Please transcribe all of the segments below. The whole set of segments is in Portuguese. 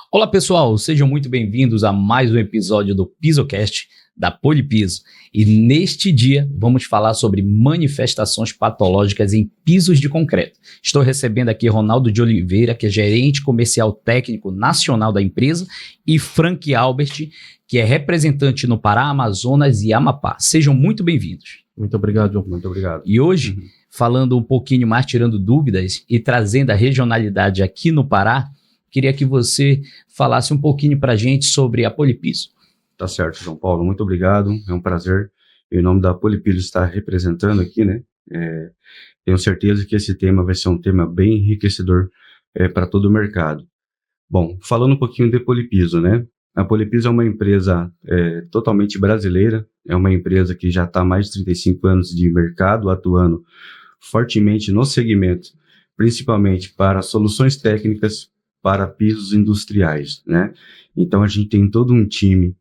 Olá pessoal, sejam muito bem-vindos a mais um episódio do PisoCast da Polipiso. E neste dia vamos falar sobre manifestações patológicas em pisos de concreto. Estou recebendo aqui Ronaldo de Oliveira, que é gerente comercial técnico nacional da empresa, e Frank Albert, que é representante no Pará, Amazonas e Amapá. Sejam muito bem-vindos. Muito obrigado, João. Muito obrigado. E hoje, falando um pouquinho mais, tirando dúvidas e trazendo a regionalidade aqui no Pará, queria que você falasse um pouquinho para a gente sobre a Polipiso. Tá certo, João Paulo. Muito obrigado. É um prazer, em nome da Polipiso, estar representando aqui, né? Tenho certeza que esse tema vai ser um tema bem enriquecedor para todo o mercado. Bom, falando um pouquinho de Polipiso, né? A Polipiso é uma empresa totalmente brasileira, é uma empresa que já está há mais de 35 anos de mercado, atuando fortemente no segmento, principalmente para soluções técnicas para pisos industriais, né? Então a gente tem todo um time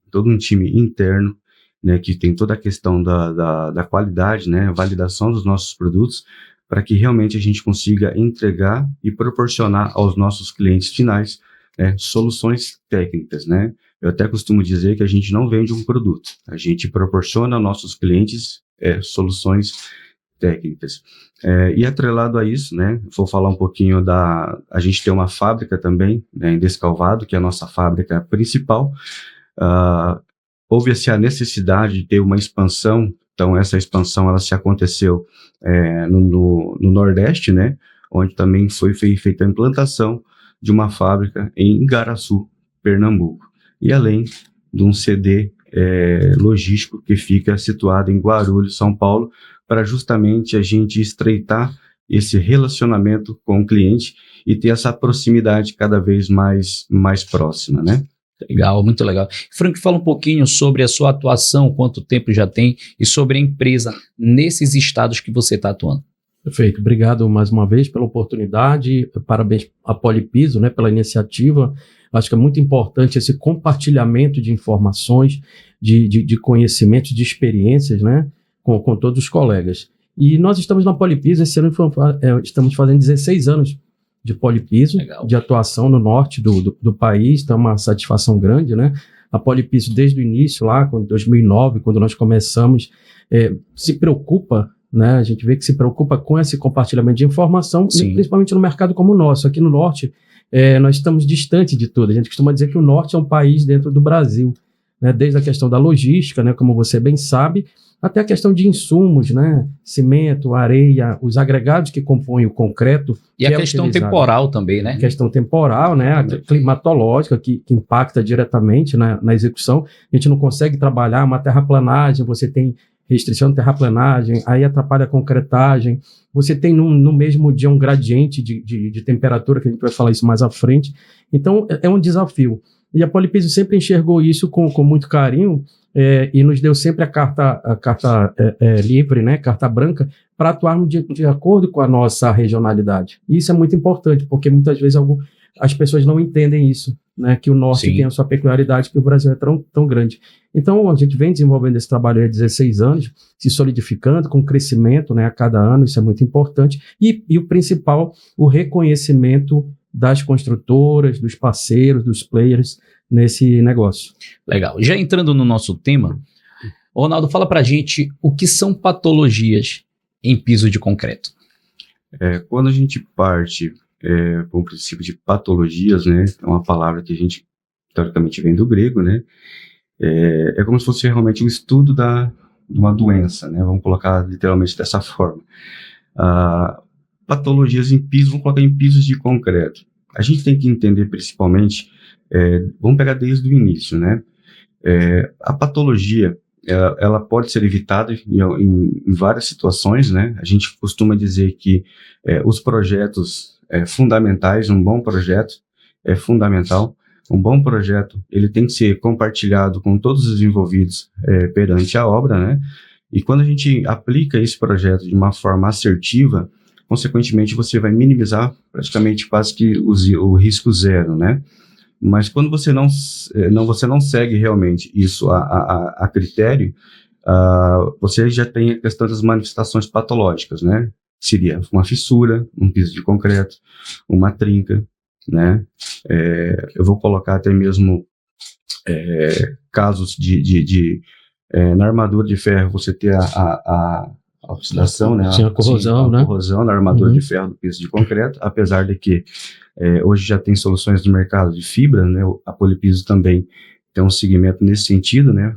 interno, né, que tem toda a questão da qualidade, né, validação dos nossos produtos, para que realmente a gente consiga entregar e proporcionar aos nossos clientes finais soluções técnicas, né? Eu até costumo dizer que a gente não vende um produto, a gente proporciona aos nossos clientes soluções técnicas. E atrelado a isso, né, vou falar um pouquinho a gente tem uma fábrica também, né, em Descalvado, que é a nossa fábrica principal. Houve-se a necessidade de ter uma expansão, então essa expansão ela se aconteceu no Nordeste, né, onde também foi feita a implantação de uma fábrica em Igaraçu, Pernambuco, e além de um CD logístico que fica situado em Guarulhos, São Paulo, para justamente a gente estreitar esse relacionamento com o cliente e ter essa proximidade cada vez mais próxima, né? Legal, muito legal. Frank, fala um pouquinho sobre a sua atuação, quanto tempo já tem, e sobre a empresa nesses estados que você está atuando. Perfeito, obrigado mais uma vez pela oportunidade, parabéns à Polipiso, né, pela iniciativa. Acho que é muito importante esse compartilhamento de informações, de conhecimentos, de experiências, né, com todos os colegas. E nós estamos na Polipiso, esse ano estamos fazendo 16 anos de Polipiso, de atuação no norte do país, então é uma satisfação grande, né? A Polipiso, desde o início, lá em 2009, quando nós começamos, se preocupa, né? A gente vê que se preocupa com esse compartilhamento de informação, principalmente no mercado como o nosso. Aqui no norte, nós estamos distante de tudo. A gente costuma dizer que o norte é um país dentro do Brasil, né? Desde a questão da logística, né? Como você bem sabe, até a questão de insumos, né? Cimento, areia, os agregados que compõem o concreto. E a questão temporal também, né? A questão temporal, né? A climatológica que impacta diretamente na execução. A gente não consegue trabalhar uma terraplanagem, você tem restrição de terraplanagem, aí atrapalha a concretagem. Você tem no mesmo dia um gradiente de temperatura, que a gente vai falar isso mais à frente. Então, é um desafio. E a Polipiso sempre enxergou isso com muito carinho, e nos deu sempre a carta livre, né, carta branca, para atuarmos de acordo com a nossa regionalidade. E isso é muito importante, porque muitas vezes as pessoas não entendem isso, né, que o Norte tem a sua peculiaridade, que o Brasil é tão grande. Então, a gente vem desenvolvendo esse trabalho há 16 anos, se solidificando com crescimento, né, a cada ano, isso é muito importante. E o principal, o reconhecimento das construtoras, dos parceiros, dos players nesse negócio. Legal. Já entrando no nosso tema, Ronaldo, fala pra gente o que são patologias em piso de concreto. Quando a gente parte para um princípio de patologias, né, é uma palavra que a gente, teoricamente, vem do grego, né, é como se fosse realmente um estudo de uma doença, né, vamos colocar literalmente dessa forma. Patologias em pisos, vamos colocar em pisos de concreto. A gente tem que entender principalmente, vamos pegar desde o início, né? A patologia, ela pode ser evitada em várias situações, né? A gente costuma dizer que os projetos fundamentais, um bom projeto é fundamental. Um bom projeto, ele tem que ser compartilhado com todos os envolvidos perante a obra, né? E quando a gente aplica esse projeto de uma forma assertiva, consequentemente, você vai minimizar praticamente quase que o risco zero, né? Mas quando você não segue realmente isso a critério, você já tem a questão das manifestações patológicas, né? Seria uma fissura, um piso de concreto, uma trinca, né? Eu vou colocar até mesmo casos na armadura de ferro, você ter a oxidação, né? Sim, a corrosão, a corrosão na armadura de ferro do piso de concreto, apesar de que hoje já tem soluções no mercado de fibra, né? A Polipiso também tem um segmento nesse sentido, né?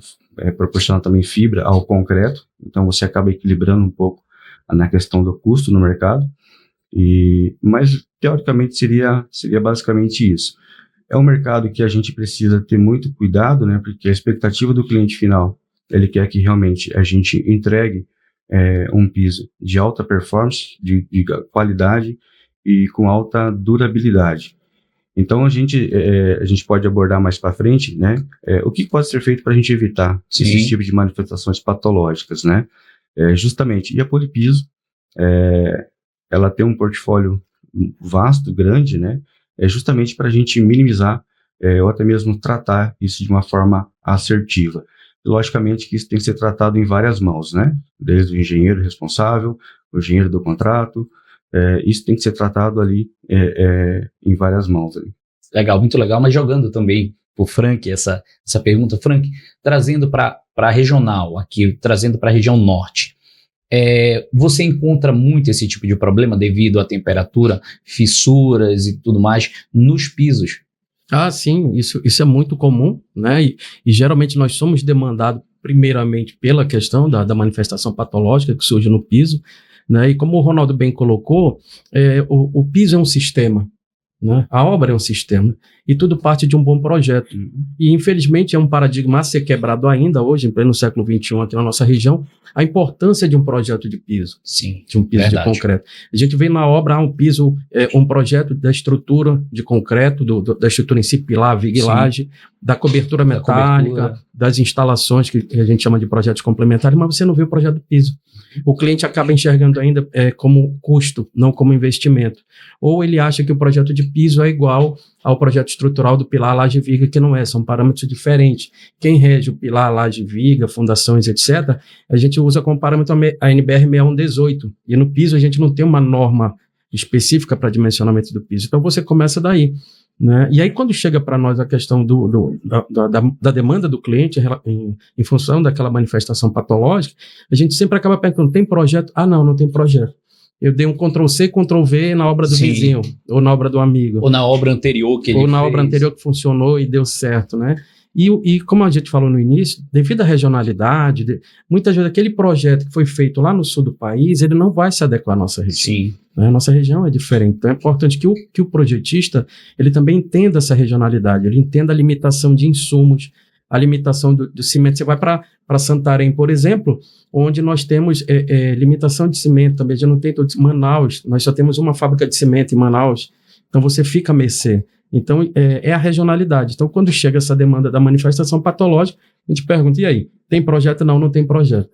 Proporcionar também fibra ao concreto, então você acaba equilibrando um pouco na questão do custo no mercado, mas teoricamente seria basicamente isso. É um mercado que a gente precisa ter muito cuidado, né? Porque a expectativa do cliente final, ele quer que realmente a gente entregue um piso de alta performance, de qualidade e com alta durabilidade. Então, a gente pode abordar mais para frente, né? O que pode ser feito para a gente evitar esse tipo de manifestações patológicas, né? Justamente, e a Polipiso, ela tem um portfólio vasto, grande, né? Justamente para a gente minimizar ou até mesmo tratar isso de uma forma assertiva. Logicamente que isso tem que ser tratado em várias mãos, né? Desde o engenheiro responsável, o engenheiro do contrato, isso tem que ser tratado ali em várias mãos. Ali. Legal, muito legal, mas jogando também para o Frank essa pergunta. Frank, trazendo para a regional aqui, trazendo para a região norte, você encontra muito esse tipo de problema devido à temperatura, fissuras e tudo mais nos pisos? Ah, sim, isso é muito comum, né? E geralmente nós somos demandados primeiramente pela questão da manifestação patológica que surge no piso, né? E como o Ronaldo bem colocou, o piso é um sistema, né? A obra é um sistema e tudo parte de um bom projeto. E infelizmente é um paradigma a ser quebrado ainda hoje, em pleno século XXI aqui na nossa região, a importância de um projeto de piso. Sim, de um piso verdade. De concreto. A gente vê na obra um piso, um projeto da estrutura de concreto, da estrutura em si, pilar, viga e laje, da cobertura metálica, das instalações que a gente chama de projetos complementares, mas você não vê o projeto do piso. O cliente acaba enxergando ainda como custo, não como investimento. Ou ele acha que o projeto de piso é igual ao projeto estrutural do pilar, laje e viga, que não é, são parâmetros diferentes. Quem rege o pilar, laje, viga, fundações, etc., a gente usa como parâmetro a NBR 6118, e no piso a gente não tem uma norma específica para dimensionamento do piso. Então você começa daí, né? E aí quando chega para nós a questão da demanda do cliente em função daquela manifestação patológica, a gente sempre acaba perguntando, tem projeto? Ah, não tem projeto. Eu dei um Ctrl+C, Ctrl+V na obra do vizinho, ou na obra do amigo. Ou na obra anterior que ele fez. Ou na obra anterior que funcionou e deu certo, né? E como a gente falou no início, devido à regionalidade, muitas vezes aquele projeto que foi feito lá no sul do país, ele não vai se adequar à nossa região. Sim. Né? A nossa região é diferente. Então é importante que o projetista ele também entenda essa regionalidade, ele entenda a limitação de insumos, a limitação do cimento. Você vai para Santarém, por exemplo, onde nós temos limitação de cimento, também já não tem todo. Manaus, nós só temos uma fábrica de cimento em Manaus, então você fica a mercê. Então, é a regionalidade. Então, quando chega essa demanda da manifestação patológica, a gente pergunta, e aí, tem projeto? Não tem projeto.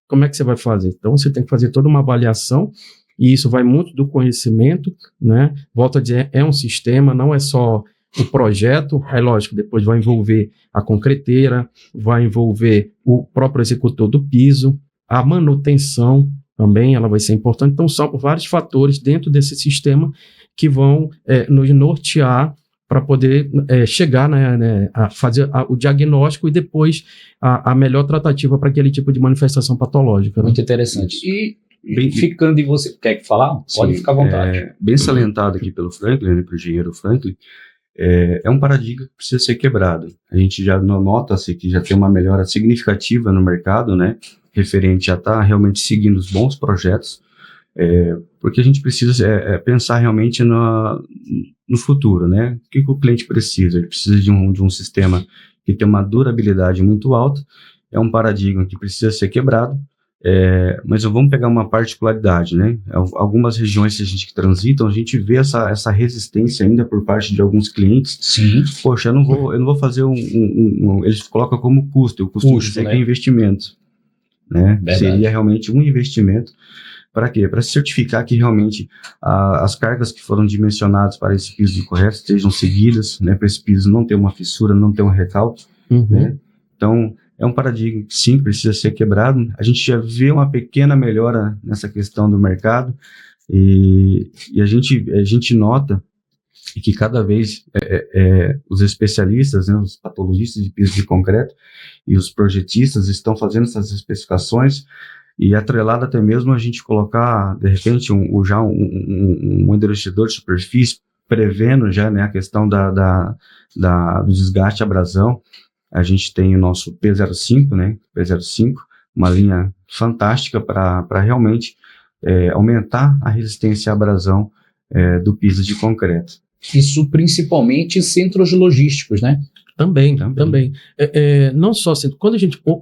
Como é que você vai fazer? Então, você tem que fazer toda uma avaliação, e isso vai muito do conhecimento, né? Volto a dizer, é um sistema, não é só o projeto, aí lógico, depois vai envolver a concreteira, vai envolver o próprio executor do piso, a manutenção também, ela vai ser importante. Então, são vários fatores dentro desse sistema que vão nos nortear para poder chegar a fazer o diagnóstico e depois a melhor tratativa para aquele tipo de manifestação patológica. Né? Muito interessante. E ficando em você, quer falar? Pode ficar à vontade. Bem salientado aqui pelo Franklin, né, pelo engenheiro Franklin, é um paradigma que precisa ser quebrado. A gente já nota-se que já tem uma melhora significativa no mercado, né, referente a estar realmente seguindo os bons projetos, porque a gente precisa pensar realmente no futuro, né? O que o cliente precisa? Ele precisa de um sistema que tem uma durabilidade muito alta, é um paradigma que precisa ser quebrado, mas vamos pegar uma particularidade, né? Algumas regiões que a gente transita, a gente vê essa resistência ainda por parte de alguns clientes. Sim. Poxa, eu não vou fazer eles colocam como custo, o custo né? É investimento, né? Seria realmente um investimento. Para quê? Para certificar que realmente as cargas que foram dimensionadas para esse piso correto estejam seguidas, né? Para esse piso não ter uma fissura, não ter um recalque. Né? Então, é um paradigma que sim, precisa ser quebrado. A gente já vê uma pequena melhora nessa questão do mercado e a gente nota e que cada vez os especialistas, né, os patologistas de piso de concreto e os projetistas estão fazendo essas especificações, e atrelado até mesmo a gente colocar, de repente, um endurecedor de superfície, prevendo já, né, a questão do desgaste e abrasão. A gente tem o nosso P05, né, P05, uma linha fantástica para realmente aumentar a resistência à abrasão do piso de concreto. Isso principalmente em centros logísticos, né? Também. Não só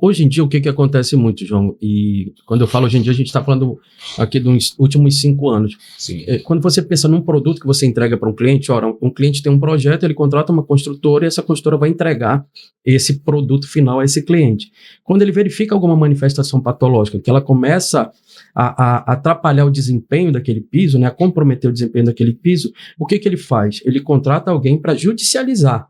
hoje em dia, o que acontece muito, João, e quando eu falo hoje em dia, a gente está falando aqui dos últimos 5 anos. Sim. Quando você pensa num produto que você entrega para um cliente, um cliente tem um projeto, ele contrata uma construtora e essa construtora vai entregar esse produto final a esse cliente. Quando ele verifica alguma manifestação patológica, que ela começa a atrapalhar o desempenho daquele piso, né, a comprometer o desempenho daquele piso, o que ele faz? Ele contrata alguém para judicializar.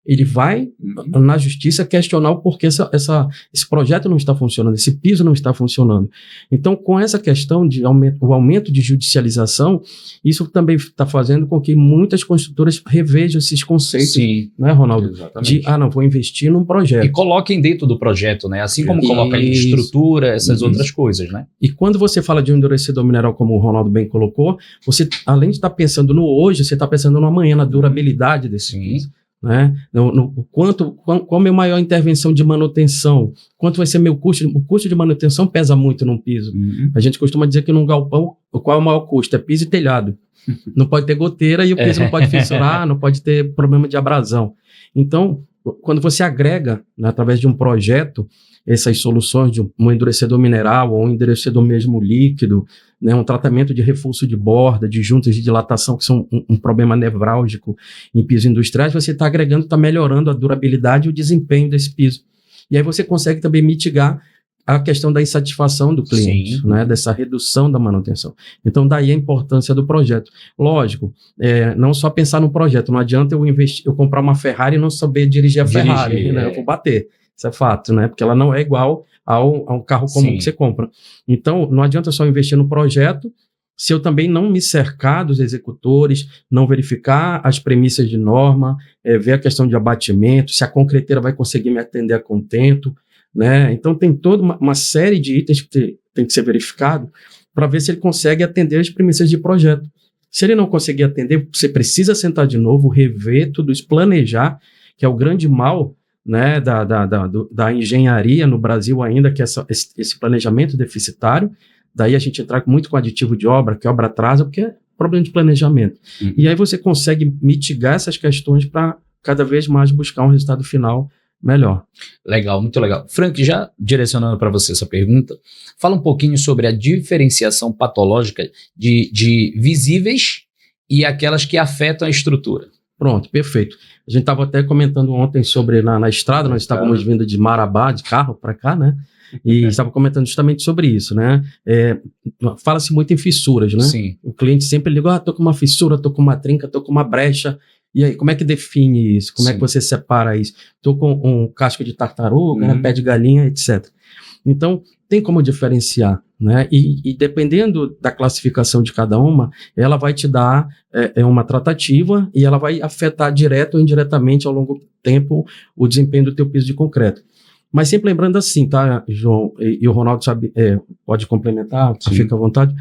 Ele vai na justiça questionar o porquê esse projeto não está funcionando, esse piso não está funcionando. Então, com essa questão de o aumento de judicialização, isso também está fazendo com que muitas construtoras revejam esses conceitos, Sim, né, Ronaldo? Exatamente. Não, vou investir num projeto. E coloquem dentro do projeto, né? Assim como coloca ali estrutura, essas outras coisas, né? E quando você fala de um endurecedor mineral, como o Ronaldo bem colocou, você, além de estar pensando no hoje, você está pensando no amanhã, na durabilidade desse piso. Né? Qual é a maior intervenção de manutenção? Quanto vai ser meu custo? O custo de manutenção pesa muito num piso. A gente costuma dizer que num galpão, qual é o maior custo? É piso e telhado. Não pode ter goteira e o piso não pode fissurar, não pode ter problema de abrasão. Então, quando você agrega, né, através de um projeto, essas soluções de um endurecedor mineral ou um endurecedor mesmo líquido, né, um tratamento de reforço de borda, de juntas de dilatação, que são um problema nevrálgico em pisos industriais, você está agregando, está melhorando a durabilidade e o desempenho desse piso. E aí você consegue também mitigar a questão da insatisfação do cliente, né, dessa redução da manutenção. Então, daí a importância do projeto. Lógico, não só pensar no projeto, não adianta eu comprar uma Ferrari e não saber dirigir a Ferrari, né, eu vou bater. Isso é fato, né? Porque ela não é igual a um carro comum que você compra. Então, não adianta só investir no projeto se eu também não me cercar dos executores, não verificar as premissas de norma, ver a questão de abatimento, se a concreteira vai conseguir me atender a contento, né? Então, tem toda uma série de itens que tem que ser verificado para ver se ele consegue atender as premissas de projeto. Se ele não conseguir atender, você precisa sentar de novo, rever tudo isso, planejar, que é o grande mal, né, da engenharia no Brasil ainda, que é esse planejamento deficitário. Daí a gente entra muito com aditivo de obra, que a obra atrasa, porque é problema de planejamento. E aí você consegue mitigar essas questões para cada vez mais buscar um resultado final melhor. Legal, muito legal. Frank, já direcionando para você essa pergunta, fala um pouquinho sobre a diferenciação patológica de visíveis e aquelas que afetam a estrutura. Pronto, perfeito. A gente estava até comentando ontem sobre na estrada, nós estávamos vindo de Marabá, de carro para cá, né? E estava comentando justamente sobre isso, né? Fala-se muito em fissuras, né? Sim. O cliente sempre liga, tô com uma fissura, tô com uma trinca, tô com uma brecha. E aí, como é que define isso? Como é que você separa isso? Tô com um casco de tartaruga, né? Pé de galinha, etc. Então, tem como diferenciar, né? E dependendo da classificação de cada uma, ela vai te dar uma tratativa e ela vai afetar direto ou indiretamente ao longo do tempo o desempenho do teu piso de concreto. Mas sempre lembrando assim, tá, João? E o Ronaldo sabe, pode complementar, fica à vontade.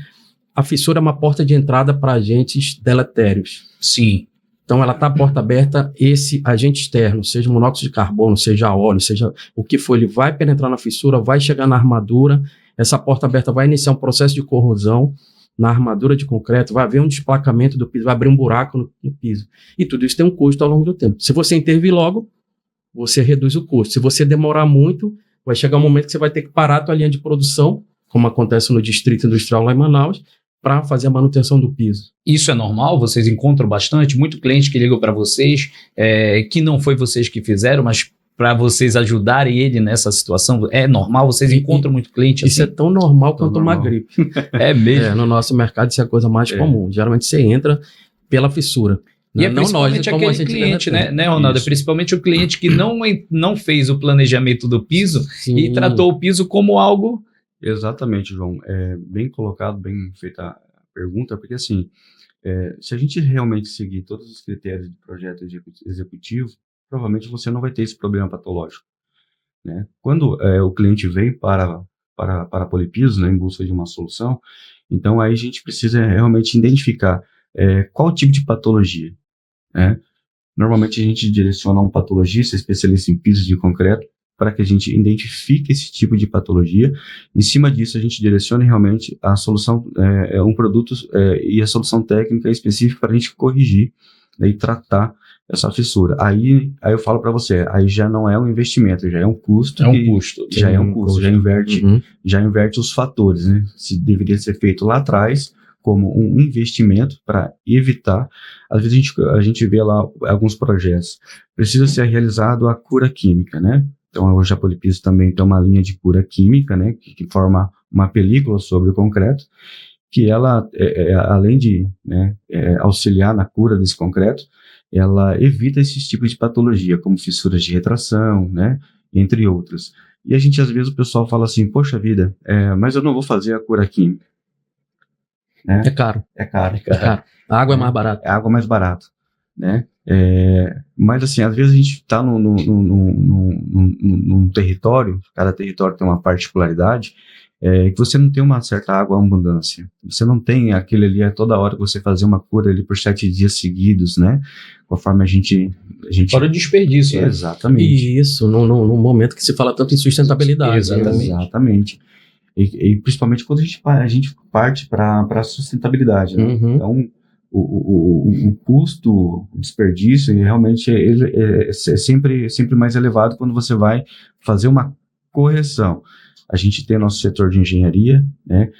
A fissura é uma porta de entrada para agentes deletérios. Sim. Então, ela está a porta aberta, esse agente externo, seja monóxido de carbono, seja óleo, seja o que for, ele vai penetrar na fissura, vai chegar na armadura, essa porta aberta vai iniciar um processo de corrosão na armadura de concreto, vai haver um desplacamento do piso, vai abrir um buraco no piso. E tudo isso tem um custo ao longo do tempo. Se você intervir logo, você reduz o custo. Se você demorar muito, vai chegar um momento que você vai ter que parar a tua linha de produção, como acontece no Distrito Industrial lá em Manaus, para fazer a manutenção do piso. Isso é normal? Vocês encontram bastante? Muito cliente que liga para vocês, que não foi vocês que fizeram, mas para vocês ajudarem ele nessa situação? É normal? Vocês encontram muito cliente assim? Isso é tão normal quanto uma gripe. É mesmo? No nosso mercado isso é a coisa mais comum. Geralmente você entra pela fissura. E é principalmente aquele cliente, né, Ronaldo? É principalmente o cliente que não fez o planejamento do piso e tratou o piso como algo... Exatamente, João. Bem colocado, bem feita a pergunta, porque assim, se a gente realmente seguir todos os critérios de projeto executivo, provavelmente você não vai ter esse problema patológico, né? Quando o cliente vem para a Polypiso, né, em busca de uma solução, então aí a gente precisa realmente identificar qual tipo de patologia, né? Normalmente a gente direciona um patologista especialista em pisos de concreto para que a gente identifique esse tipo de patologia. Em cima disso, a gente direciona realmente a solução, um produto e a solução técnica específica para a gente corrigir, né, e tratar essa fissura. Aí eu falo para você, aí já não é um investimento, já é um custo. Já inverte os fatores, né? Se deveria ser feito lá atrás, como um investimento para evitar. Às vezes a gente vê lá alguns projetos. Precisa ser realizado a cura química, né? Então, hoje a Polypiso também tem uma linha de cura química, né? Que forma uma película sobre o concreto, que ela, além de, né, auxiliar na cura desse concreto, ela evita esses tipos de patologia, como fissuras de retração, né? Entre outras. E a gente, às vezes, o pessoal fala assim, poxa vida, mas eu não vou fazer a cura química. Né? É caro. A água é mais barata. A água é mais barata, né? Mas assim, às vezes a gente está num território, cada território tem uma particularidade, que você não tem uma certa água abundância. Você não tem aquele ali, toda hora que você fazer uma cura ali por 7 dias seguidos, né? Conforme a gente... Fora o desperdício, né? Exatamente. Isso, num momento que se fala tanto em sustentabilidade. Exatamente. E principalmente quando a gente parte para a sustentabilidade, né? Uhum. Então, o custo, o desperdício, realmente ele é sempre mais elevado quando você vai fazer uma correção. A gente tem nosso setor de engenharia, né?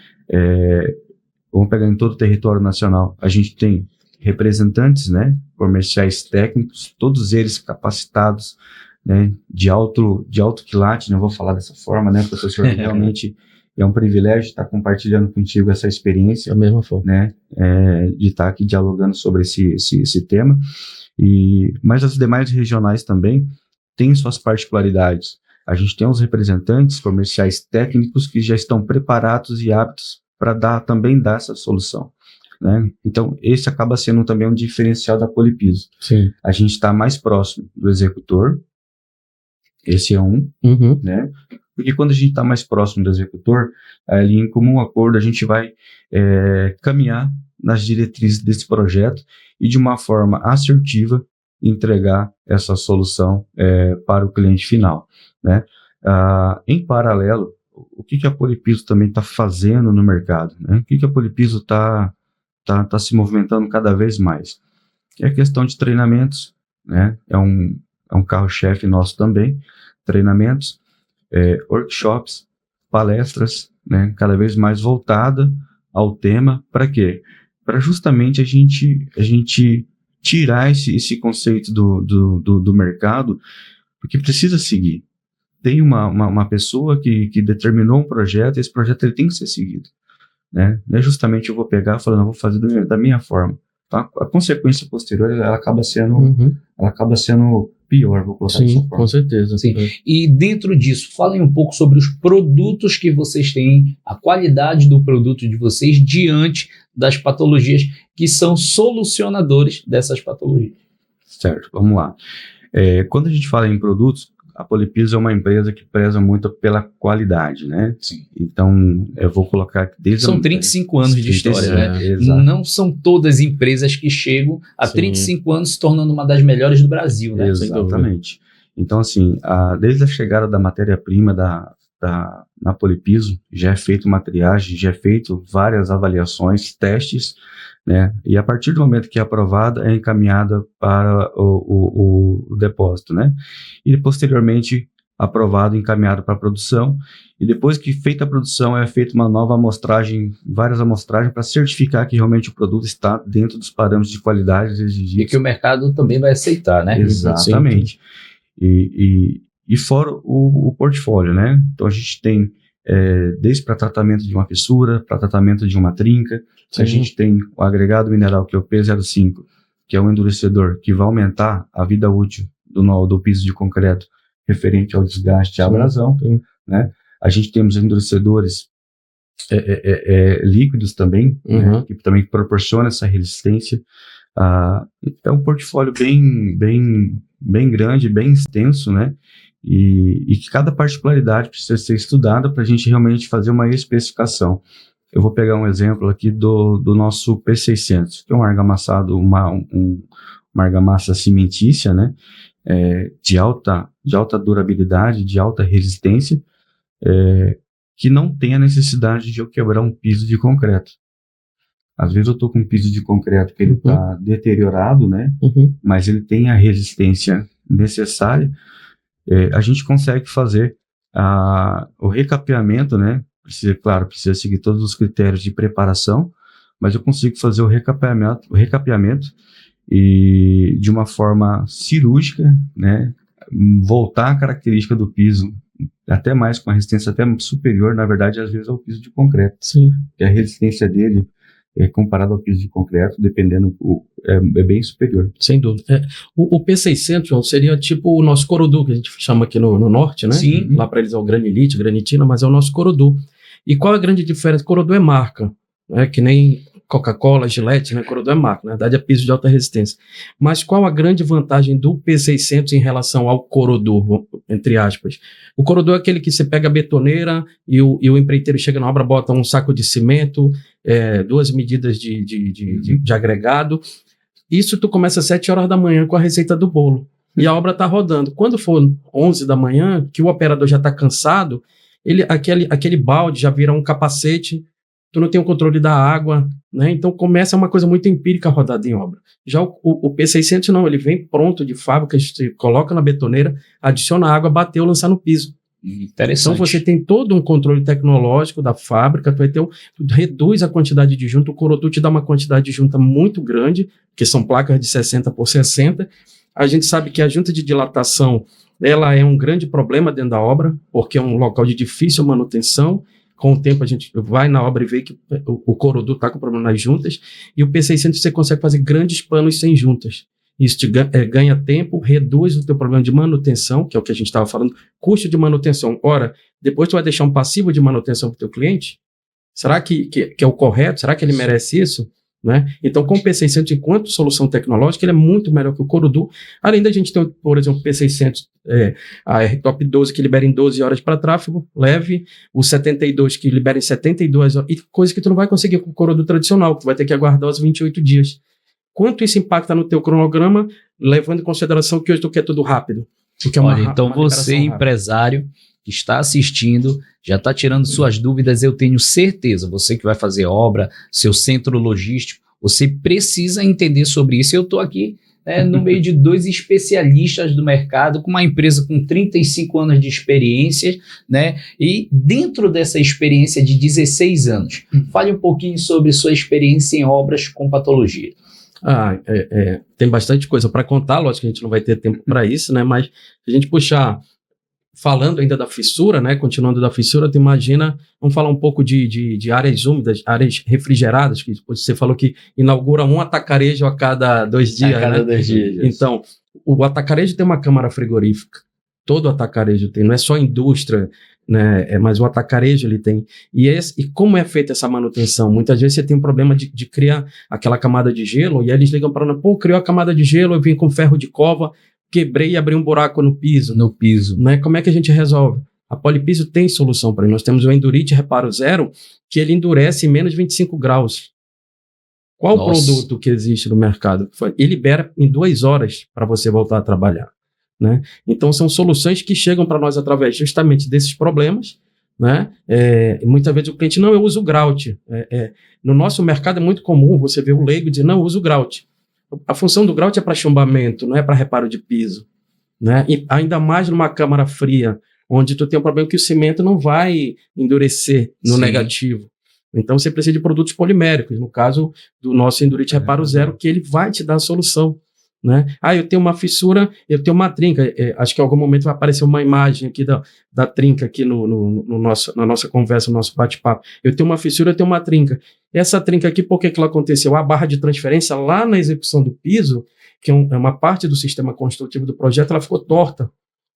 Vamos pegar em todo o território nacional, a gente tem representantes, né, comerciais técnicos, todos eles capacitados, né, de alto quilate, não vou falar dessa forma, né, professor, realmente é um privilégio estar compartilhando contigo essa experiência, da mesma forma, né, de estar aqui dialogando sobre esse tema, mas as demais regionais também têm suas particularidades. A gente tem os representantes comerciais técnicos que já estão preparados e aptos para também dar essa solução, né? Então, esse acaba sendo também um diferencial da Polypiso. Sim. A gente está mais próximo do executor, esse é um, né? Porque quando a gente está mais próximo do executor, ali em comum acordo a gente vai caminhar nas diretrizes desse projeto e de uma forma assertiva entregar essa solução para o cliente final, né? Em paralelo, o que a Polypiso também está fazendo no mercado, né? O que a Polypiso está se movimentando cada vez mais? É a questão de treinamentos, né? É um carro-chefe nosso também, treinamentos, workshops, palestras, né? Cada vez mais voltada ao tema. Para quê? Para justamente a gente tirar esse conceito do mercado, porque precisa seguir. Tem uma pessoa que determinou um projeto, e esse projeto ele tem que ser seguido, né? Não é justamente eu vou pegar e falar, não, vou fazer da minha forma. Tá? A consequência posterior, ela acaba sendo pior, vou colocar dessa forma. Com certeza. Sim. E dentro disso, falem um pouco sobre os produtos que vocês têm, a qualidade do produto de vocês diante das patologias que são solucionadores dessas patologias. Certo, vamos lá. Quando a gente fala em produtos, a Polypiso é uma empresa que preza muito pela qualidade, né? Sim. Então, eu vou colocar desde... São 35 anos de história, né? Exato. Não são todas empresas que chegam a 35 anos se tornando uma das melhores do Brasil, né? Exatamente. Então, assim, desde a chegada da matéria-prima na Polypiso, já é feita uma triagem, já é feito várias avaliações, testes, né? E a partir do momento que é aprovada, é encaminhada para o depósito, né? E posteriormente aprovado, encaminhado para a produção. E depois que feita a produção, é feita uma nova amostragem, várias amostragens para certificar que realmente o produto está dentro dos parâmetros de qualidade exigidos. E que o mercado também vai aceitar, né? Exatamente. E fora o portfólio, né? Então a gente tem desde para tratamento de uma fissura, para tratamento de uma trinca. A gente tem o agregado mineral, que é o P05, que é um endurecedor que vai aumentar a vida útil do piso de concreto referente ao desgaste e à abrasão, né? A gente tem os endurecedores líquidos também, Uhum. né, que também proporciona essa resistência. É um portfólio bem grande, bem extenso, né? E que cada particularidade precisa ser estudada para a gente realmente fazer uma especificação. Eu vou pegar um exemplo aqui do nosso P600, que é um argamassa uma argamassa cimentícia, né? De alta durabilidade, de alta resistência, que não tem a necessidade de eu quebrar um piso de concreto. Às vezes eu estou com um piso de concreto que ele está deteriorado, né? Mas ele tem a resistência necessária. A gente consegue fazer o recapeamento, né? Precisa seguir todos os critérios de preparação, mas eu consigo fazer o recapeamento e de uma forma cirúrgica, né? Voltar a característica do piso até mais, com a resistência até superior, na verdade, às vezes, ao piso de concreto. Sim. E a resistência dele, comparado ao piso de concreto, dependendo, é bem superior. Sem dúvida. O P600, João, seria tipo o nosso Corodu, que a gente chama aqui no norte, né? Sim. Lá para eles é o granilite, granitina, mas é o nosso Corodu. E qual a grande diferença? Corodu é marca, né? Que nem Coca-Cola, Gillette, né? Corodu é marca, na verdade é piso de alta resistência. Mas qual a grande vantagem do P600 em relação ao Corodu, entre aspas? O Corodu é aquele que você pega a betoneira e o empreiteiro chega na obra, bota um saco de cimento, 2 medidas de agregado. Isso tu começa às 7 horas da manhã com a receita do bolo. E a obra está rodando. Quando for 11 da manhã, que o operador já está cansado, aquele balde já vira um capacete, tu não tem o controle da água, né? Então começa uma coisa muito empírica rodada em obra. Já o P600 não, ele vem pronto de fábrica, a gente coloca na betoneira, adiciona água, bateu, lançar no piso. Interessante. Então você tem todo um controle tecnológico da fábrica, tu reduz a quantidade de junta, o Corodu te dá uma quantidade de junta muito grande, que são placas de 60 por 60. A gente sabe que a junta de dilatação, ela é um grande problema dentro da obra, porque é um local de difícil manutenção. Com o tempo a gente vai na obra e vê que o Corodu está com problema nas juntas, e o P600 você consegue fazer grandes panos sem juntas. Isso te ganha tempo, reduz o teu problema de manutenção, que é o que a gente estava falando, custo de manutenção. Ora, depois tu vai deixar um passivo de manutenção para o teu cliente? Será que é o correto? Será que ele merece isso? Né? Então, com o P600, enquanto solução tecnológica, ele é muito melhor que o Corodu. Além da gente ter, por exemplo, o P600, a R-Top 12, que libera em 12 horas para tráfego leve, o 72, que libera em 72 horas, e coisa que tu não vai conseguir com o Corodu tradicional, que tu vai ter que aguardar os 28 dias. Quanto isso impacta no teu cronograma, levando em consideração que hoje tu quer tudo rápido? Olha, então você, empresário, que está assistindo, já está tirando suas dúvidas, eu tenho certeza, você que vai fazer obra, seu centro logístico, você precisa entender sobre isso. Eu estou aqui no meio de 2 especialistas do mercado, com uma empresa com 35 anos de experiência, né? E dentro dessa experiência de 16 anos, fale um pouquinho sobre sua experiência em obras com patologia. Tem bastante coisa para contar, lógico que a gente não vai ter tempo para isso, né? Mas se a gente puxar, falando ainda da fissura, né? Continuando da fissura, tu imagina, vamos falar um pouco de áreas úmidas, áreas refrigeradas, que você falou que inaugura um atacarejo a cada 2 dias, a cada 2 dias. Então, o atacarejo tem uma câmara frigorífica, todo atacarejo tem, não é só indústria, né? Mas o atacarejo ele tem. E como é feita essa manutenção? Muitas vezes você tem um problema de criar aquela camada de gelo, e aí eles ligam para nós, criou a camada de gelo, eu vim com ferro de cova, quebrei e abri um buraco no piso. Né? Como é que a gente resolve? A Polipiso tem solução para isso. Nós temos o Endurite Reparo Zero, que ele endurece em menos de 25 graus. Qual o produto que existe no mercado? Ele libera em 2 horas para você voltar a trabalhar. Né? Então, são soluções que chegam para nós através justamente desses problemas. Né? Muitas vezes o cliente, não, eu uso o grout. No nosso mercado é muito comum você ver o leigo dizer, não, eu uso o grout. A função do grout é para chumbamento, não é para reparo de piso. Né? E ainda mais numa câmara fria, onde tu tem um problema que o cimento não vai endurecer no negativo. Então você precisa de produtos poliméricos, no caso do nosso Endurite Reparo Zero, que ele vai te dar a solução. Né? Eu tenho uma fissura, eu tenho uma trinca, acho que em algum momento vai aparecer uma imagem aqui da trinca aqui na nossa conversa, no nosso bate-papo. Eu tenho uma fissura, eu tenho uma trinca. Essa trinca aqui, por que ela aconteceu? A barra de transferência lá na execução do piso, que é uma parte do sistema construtivo do projeto, ela ficou torta.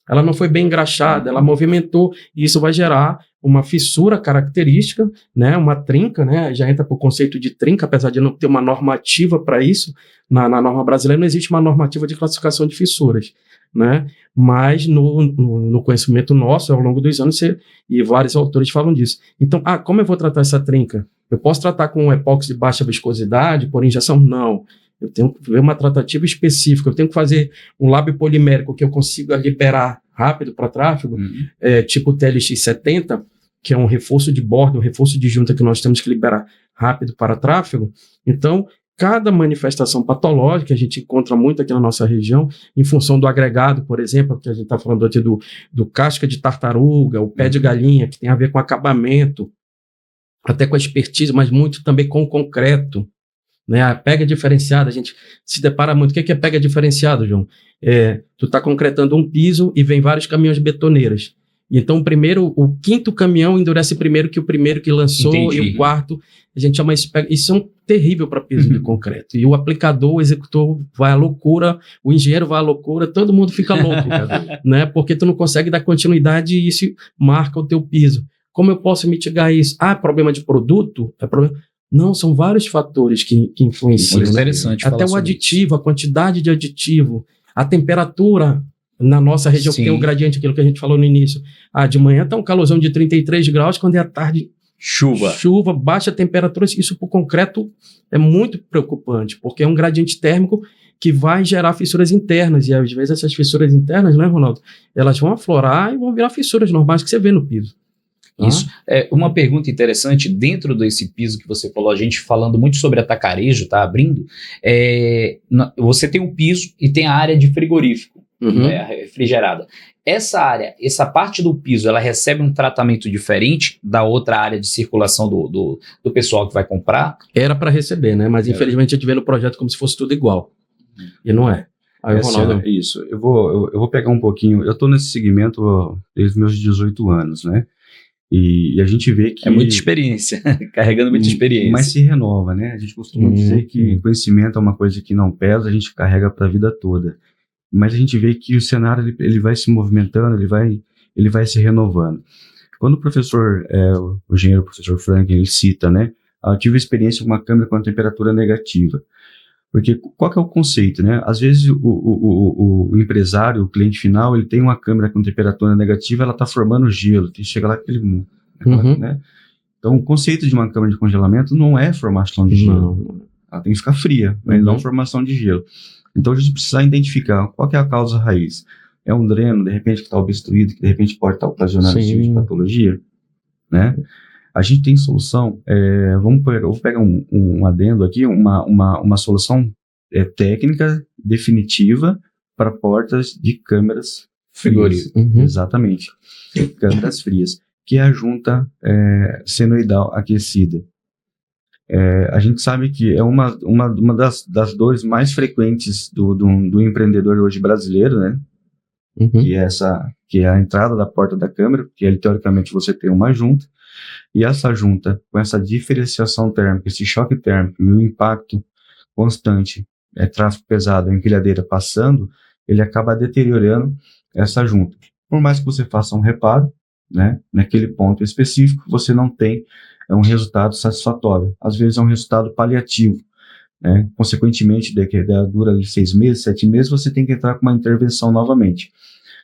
ela não foi bem engraxada, ela movimentou, e isso vai gerar uma fissura característica, né, uma trinca, né, já entra para o conceito de trinca, apesar de não ter uma normativa para isso, na norma brasileira não existe uma normativa de classificação de fissuras, né, mas no conhecimento nosso, ao longo dos anos, e vários autores falam disso. Então, como eu vou tratar essa trinca? Eu posso tratar com um epóxi de baixa viscosidade, por injeção? Não. Eu tenho que ver uma tratativa específica, eu tenho que fazer um lábio polimérico que eu consiga liberar rápido para tráfego, tipo TLX70, que é um reforço de borda, um reforço de junta que nós temos que liberar rápido para tráfego. Então, cada manifestação patológica, a gente encontra muito aqui na nossa região, em função do agregado, por exemplo, que a gente está falando aqui do casca de tartaruga, o pé de galinha, que tem a ver com acabamento, até com a expertise, mas muito também com o concreto. Né, a pega diferenciada, a gente se depara muito. O que é pega diferenciada, João? Tu está concretando um piso e vem vários caminhões de betoneiras. Então, o quinto caminhão endurece primeiro que o primeiro que lançou. Entendi. E o quarto, a gente chama isso é um terrível para piso de concreto. E o aplicador, o executor vai à loucura, o engenheiro vai à loucura, todo mundo fica louco, né? Porque tu não consegue dar continuidade e isso marca o teu piso. Como eu posso mitigar isso? Problema de produto? É problema... Não, são vários fatores que influenciam. Interessante. Até o aditivo, a quantidade de aditivo, a temperatura na nossa região, que tem um gradiente, aquilo que a gente falou no início. De manhã está um calorzão de 33 graus, quando é à tarde, chuva, baixa temperatura. Isso para o concreto é muito preocupante, porque é um gradiente térmico que vai gerar fissuras internas. E às vezes essas fissuras internas, né, Ronaldo? Elas vão aflorar e vão virar fissuras normais que você vê no piso. Isso. Uma pergunta interessante, dentro desse piso que você falou, a gente falando muito sobre atacarejo, tá abrindo, você tem um piso e tem a área de frigorífico, refrigerada. Essa parte do piso, ela recebe um tratamento diferente da outra área de circulação do pessoal que vai comprar? Era para receber, né? Mas infelizmente a gente vê no projeto como se fosse tudo igual. E não é. Aí, Ronaldo, isso. Eu vou pegar um pouquinho. Eu estou nesse segmento desde os meus 18 anos, né? E a gente vê que... É muita experiência, carregando muita experiência. Mas se renova, né? A gente costuma dizer que conhecimento é uma coisa que não pesa, a gente carrega para a vida toda. Mas a gente vê que o cenário ele vai se movimentando, ele vai se renovando. Quando o professor, o engenheiro, o professor Frank, ele cita, né? Eu tive experiência com uma câmera com temperatura negativa. Porque qual que é o conceito, né? Às vezes o empresário, o cliente final, ele tem uma câmera com temperatura negativa, ela está formando gelo, chega lá né? Então o conceito de uma câmera de congelamento não é formação de gelo, ela tem que ficar fria, mas não formação de gelo. Então a gente precisa identificar qual que é a causa raiz. É um dreno, de repente, que está obstruído, que de repente pode estar ocasionando esse tipo de patologia, né? A gente tem solução, eu vou pegar um adendo aqui, uma solução técnica definitiva para portas de câmeras frias. Exatamente, câmeras frias, que é a junta senoidal aquecida. A gente sabe que é uma das dores mais frequentes do empreendedor hoje brasileiro, né? Que é a entrada da porta da câmera, porque teoricamente você tem uma junta, e essa junta, com essa diferenciação térmica, esse choque térmico e o impacto constante, tráfego pesado, a empilhadeira passando, ele acaba deteriorando essa junta. Por mais que você faça um reparo, né, naquele ponto específico, você não tem um resultado satisfatório. Às vezes é um resultado paliativo, né? Consequentemente, dura 6 meses, 7 meses, você tem que entrar com uma intervenção novamente.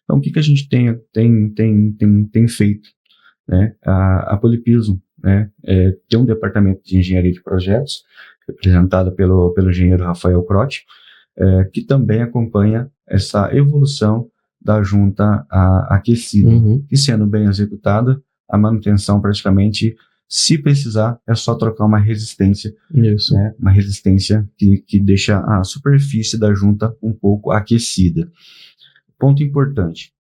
Então, o que a gente tem feito? Né? A Polipiso, né, tem um departamento de engenharia de projetos, representado pelo engenheiro Rafael Crotti, que também acompanha essa evolução da junta aquecida, e sendo bem executada, a manutenção praticamente, se precisar, é só trocar uma resistência, né, uma resistência que deixa a superfície da junta um pouco aquecida. Ponto importante,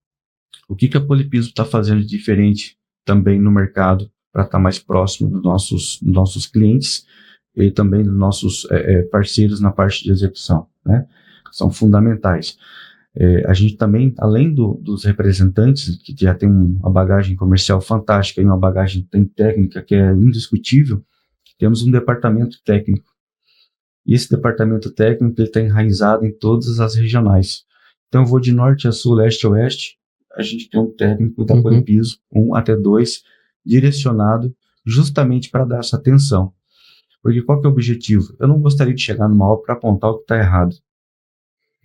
o que a Polipiso está fazendo de diferente também no mercado, para estar mais próximo dos nossos clientes e também dos nossos parceiros na parte de execução, né? São fundamentais. A gente também, além dos representantes, que já tem uma bagagem comercial fantástica e uma bagagem técnica que é indiscutível, temos um departamento técnico. E esse departamento técnico está enraizado em todas as regionais. Então eu vou de norte a sul, leste a oeste, a gente tem um técnico da Polipiso, 1 até 2, direcionado justamente para dar essa atenção. Porque qual que é o objetivo? Eu não gostaria de chegar numa obra para apontar o que está errado.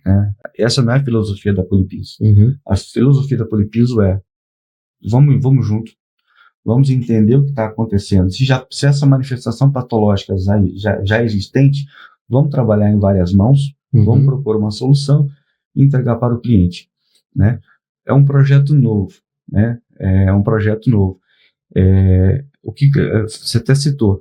Né? Essa não é a filosofia da Polipiso. A filosofia da Polipiso é vamos junto, vamos entender o que está acontecendo. Se essa manifestação patológica já é existente, vamos trabalhar em várias mãos, vamos propor uma solução e entregar para o cliente. Né? É um projeto novo. Né? É um projeto novo. O que você até citou.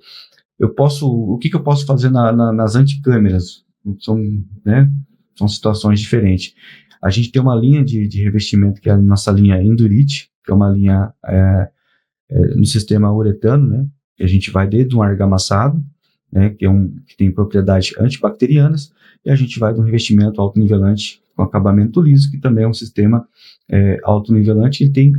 O que eu posso fazer nas anticâmeras? São situações diferentes. A gente tem uma linha de revestimento, que é a nossa linha Endurite, que é uma linha no sistema uretano, né? Que a gente vai desde um argamassado, né? Que tem propriedades antibacterianas, e a gente vai de um revestimento autonivelante com acabamento liso, que também é um sistema autonivelante e tem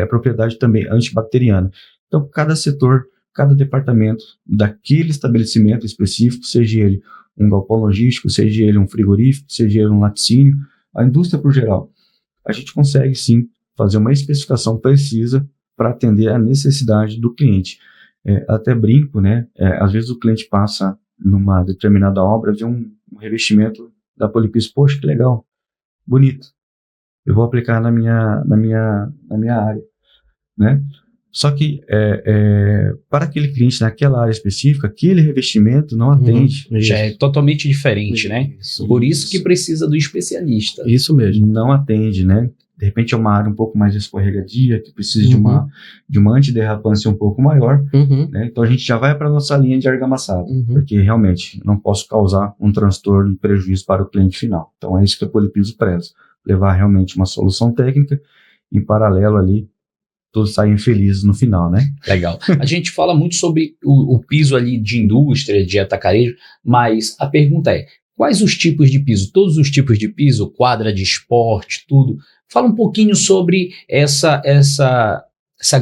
propriedade também antibacteriana. Então, cada setor, cada departamento daquele estabelecimento específico, seja ele um galpão logístico, seja ele um frigorífico, seja ele um laticínio, a indústria por geral, a gente consegue sim fazer uma especificação precisa para atender a necessidade do cliente. Até brinco, né? Às vezes o cliente passa numa determinada obra, vê um revestimento da Polipiso, poxa, que legal, bonito, eu vou aplicar na minha área, né? Só que para aquele cliente naquela área específica, aquele revestimento não atende. Já é totalmente diferente, né? Por isso que precisa do especialista. Isso mesmo. Não atende, né? De repente é uma área um pouco mais escorregadia, que precisa de uma antiderrapância um pouco maior, né? Então a gente já vai para a nossa linha de argamassado, porque realmente não posso causar um transtorno e prejuízo para o cliente final. Então é isso que a Polipiso preza, levar realmente uma solução técnica, em paralelo ali, todos saem felizes no final, né? Legal. A gente fala muito sobre o piso ali de indústria, de atacarejo, mas a pergunta é, quais os tipos de piso? Todos os tipos de piso, quadra de esporte, tudo. Fala um pouquinho sobre essa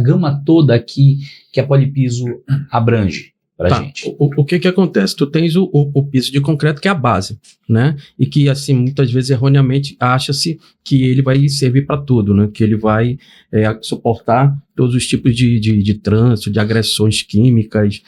gama toda aqui que a Polipiso abrange pra gente. O que acontece? Tu tens o piso de concreto, que é a base, né? E que, assim, muitas vezes, erroneamente, acha-se que ele vai servir para tudo, né? Que ele vai suportar todos os tipos de trânsito, de agressões químicas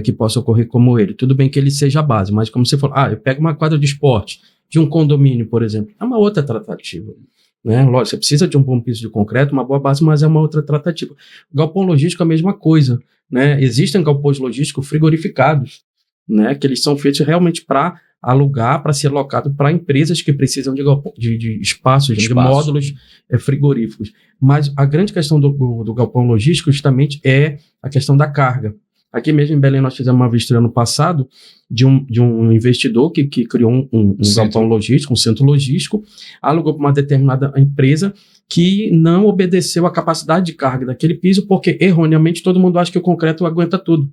que possam ocorrer como ele. Tudo bem que ele seja a base, mas como você falou, eu pego uma quadra de esporte de um condomínio, por exemplo, é uma outra tratativa. Né? Lógico, você precisa de um bom piso de concreto, uma boa base, mas é uma outra tratativa. O galpão logístico é a mesma coisa. Né? Existem galpões logísticos frigorificados, né? Que eles são feitos realmente para alugar, para ser alocado para empresas que precisam de espaços, de módulos frigoríficos. Mas a grande questão do galpão logístico justamente é a questão da carga. Aqui mesmo em Belém nós fizemos uma vistoria ano passado de um investidor que criou um galpão logístico, um centro logístico, alugou para uma determinada empresa que não obedeceu à capacidade de carga daquele piso, porque erroneamente todo mundo acha que o concreto aguenta tudo.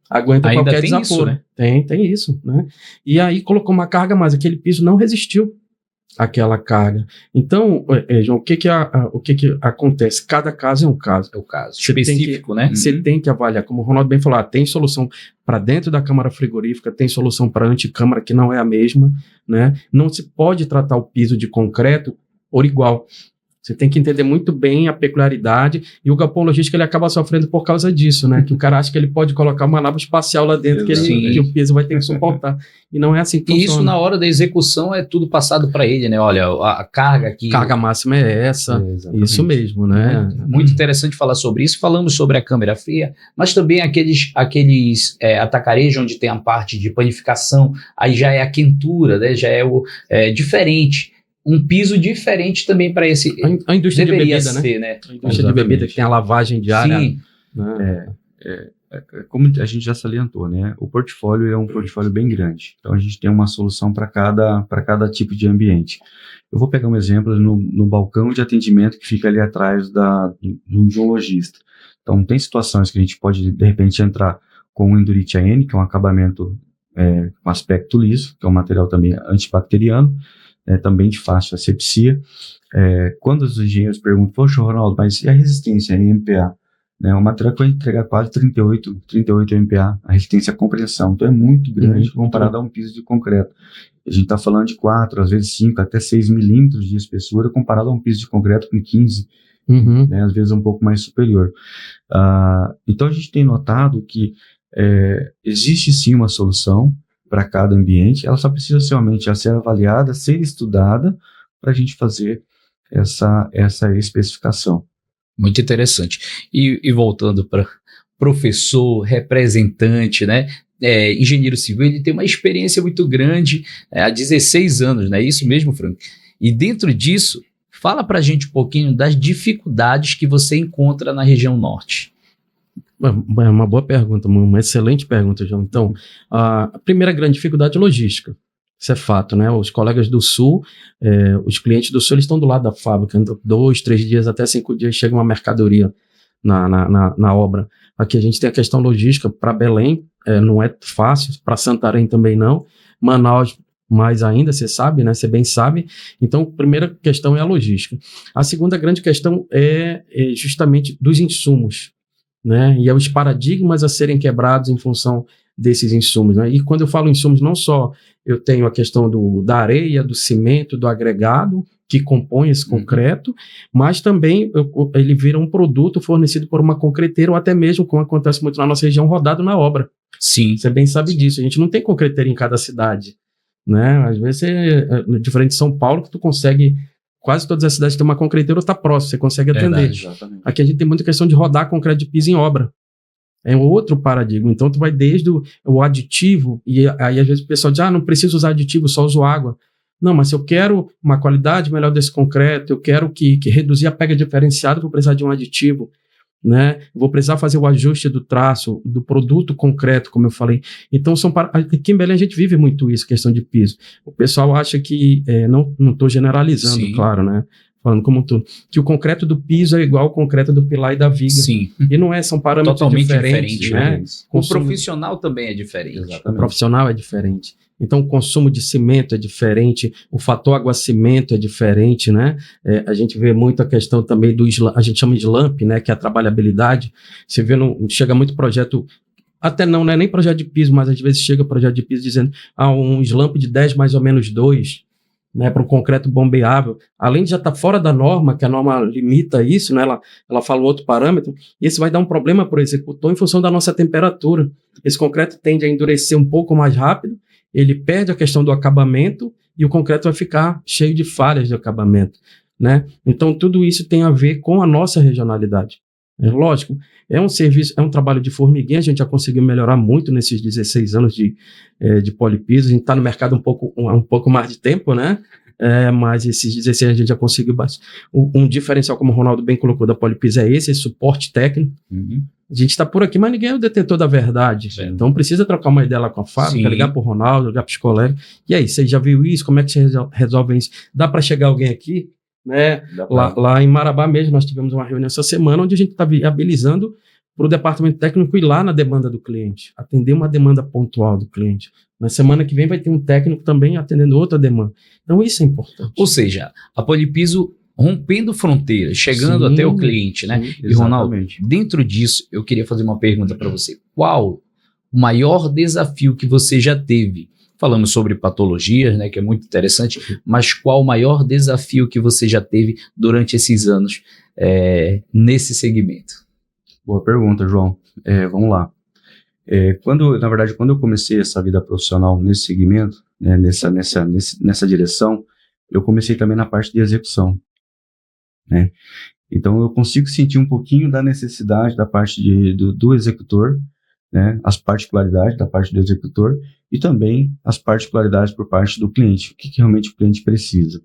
Aguenta ainda qualquer tem desaforo. Isso, né? Tem isso, né? E aí colocou uma carga, mas aquele piso não resistiu àquela carga. Então, João, o que acontece? Cada caso é um caso. É o caso específico, né? Você tem que avaliar, como o Ronaldo bem falou, tem solução para dentro da câmara frigorífica, tem solução para anticâmara, que não é a mesma, né? Não se pode tratar o piso de concreto por igual. Você tem que entender muito bem a peculiaridade, e o galpão logístico ele acaba sofrendo por causa disso, né? Que o cara acha que ele pode colocar uma nave espacial lá dentro, que o peso vai ter que suportar. E não é assim que funciona. E isso, na hora da execução, é tudo passado para ele, né? Olha, a carga aqui... Carga máxima é essa. Isso mesmo, né? Muito interessante falar sobre isso. Falamos sobre a câmara fria, mas também aqueles atacarejos onde tem a parte de panificação, aí já é a quentura, né? Já é diferente. Um piso diferente também para esse... A indústria de bebida, ser, né? A indústria de bebida que tem a lavagem diária. Sim. Né? Como a gente já salientou, né? O portfólio é um portfólio bem grande. Então, a gente tem uma solução para cada tipo de ambiente. Eu vou pegar um exemplo no balcão de atendimento que fica ali atrás de um lojista. Então, tem situações que a gente pode, de repente, entrar com o Endurite AN, que é um acabamento com aspecto liso, que é um material também antibacteriano, também de fácil asepsia. Quando os engenheiros perguntam, poxa, Ronaldo, mas e a resistência em MPA? né? Um material que vai entregar quase 38 MPa, a resistência à compressão. Então é muito grande comparado a um piso de concreto. A gente está falando de 4, às vezes 5, até 6 milímetros de espessura, comparado a um piso de concreto com 15, né? Às vezes um pouco mais superior. Então a gente tem notado que existe sim uma solução para cada ambiente, ela só precisa realmente ser avaliada, ser estudada, para a gente fazer essa especificação. Muito interessante. E voltando para professor, representante, né? Engenheiro civil, ele tem uma experiência muito grande, há 16 anos, não é isso mesmo, Frank? E dentro disso, fala para a gente um pouquinho das dificuldades que você encontra na região norte. É uma boa pergunta, uma excelente pergunta, João. Então, a primeira grande dificuldade é logística. Isso é fato, né? Os colegas do Sul, os clientes do Sul, eles estão do lado da fábrica, 2, 3 dias, até 5 dias chega uma mercadoria na obra. Aqui a gente tem a questão logística. Para Belém não é fácil, para Santarém também não, Manaus mais ainda, você sabe, né? Você bem sabe. Então, a primeira questão é a logística. A segunda grande questão é justamente dos insumos, né? E os paradigmas a serem quebrados em função desses insumos, né? E quando eu falo insumos, não só eu tenho a questão da areia, do cimento, do agregado que compõe esse concreto, mas também ele vira um produto fornecido por uma concreteira ou até mesmo, como acontece muito na nossa região, rodado na obra. Sim. Você bem sabe disso. A gente não tem concreteira em cada cidade, né? Às vezes, diferente de São Paulo, que tu consegue, quase todas as cidades têm uma concreteira ou está próximo, você consegue atender. Exatamente. Aqui a gente tem muita questão de rodar concreto de piso em obra. É um outro paradigma. Então, tu vai desde o aditivo, e aí às vezes o pessoal diz, não preciso usar aditivo, só uso água. Não, mas se eu quero uma qualidade melhor desse concreto, eu quero que reduzir a pega diferenciada, vou precisar de um aditivo, né? Vou precisar fazer o ajuste do traço, do produto concreto, como eu falei. Então, aqui em Belém a gente vive muito isso, questão de piso. O pessoal acha que, não estou generalizando, Sim. claro, né? Falando como um todo, que o concreto do piso é igual ao concreto do pilar e da viga. Sim. E não são parâmetros totalmente diferentes, diferente, né? O profissional também é diferente. Exatamente. O profissional é diferente. Então, o consumo de cimento é diferente, o fator água-cimento é diferente, né? A gente vê muito a questão também a gente chama de LAMP, né? Que é a trabalhabilidade. Você vê, chega muito projeto, até não é nem projeto de piso, mas às vezes chega projeto de piso dizendo, um slamp de 10 mais ou menos 2, né, para o concreto bombeável, além de já estar fora da norma, que a norma limita isso, né, ela fala um outro parâmetro, e isso vai dar um problema para o executor em função da nossa temperatura. Esse concreto tende a endurecer um pouco mais rápido, ele perde a questão do acabamento e o concreto vai ficar cheio de falhas de acabamento, né? Então, tudo isso tem a ver com a nossa regionalidade. Lógico, é um serviço, é um trabalho de formiguinha, a gente já conseguiu melhorar muito nesses 16 anos de polipiso, a gente está no mercado um pouco mais de tempo, né? Mas esses 16 a gente já conseguiu bastante. Um diferencial, como o Ronaldo bem colocou, da polipiso é esse suporte técnico. A gente está por aqui, mas ninguém é o detentor da verdade. Então precisa trocar uma ideia lá com a fábrica, ligar para o Ronaldo, ligar para os colegas. E aí, você já viu isso? Como é que você resolve isso? Dá para chegar alguém aqui? Né? Lá em Marabá mesmo, nós tivemos uma reunião essa semana onde a gente está viabilizando para o departamento técnico ir lá na demanda do cliente, atender uma demanda pontual do cliente. Na semana que vem vai ter um técnico também atendendo outra demanda. Então isso é importante. Ou seja, a Polipiso rompendo fronteiras, chegando até o cliente, né? Sim, e Ronaldo, dentro disso, eu queria fazer uma pergunta para você. Qual o maior desafio que você já teve? Falamos sobre patologias, né, que é muito interessante, mas qual o maior desafio que você já teve durante esses anos nesse segmento? Boa pergunta, João. Vamos lá. Na verdade, quando eu comecei essa vida profissional nesse segmento, né, nessa direção, eu comecei também na parte de execução, né? Então, eu consigo sentir um pouquinho da necessidade da parte do executor, né, as particularidades da parte do executor e também as particularidades por parte do cliente, o que realmente o cliente precisa.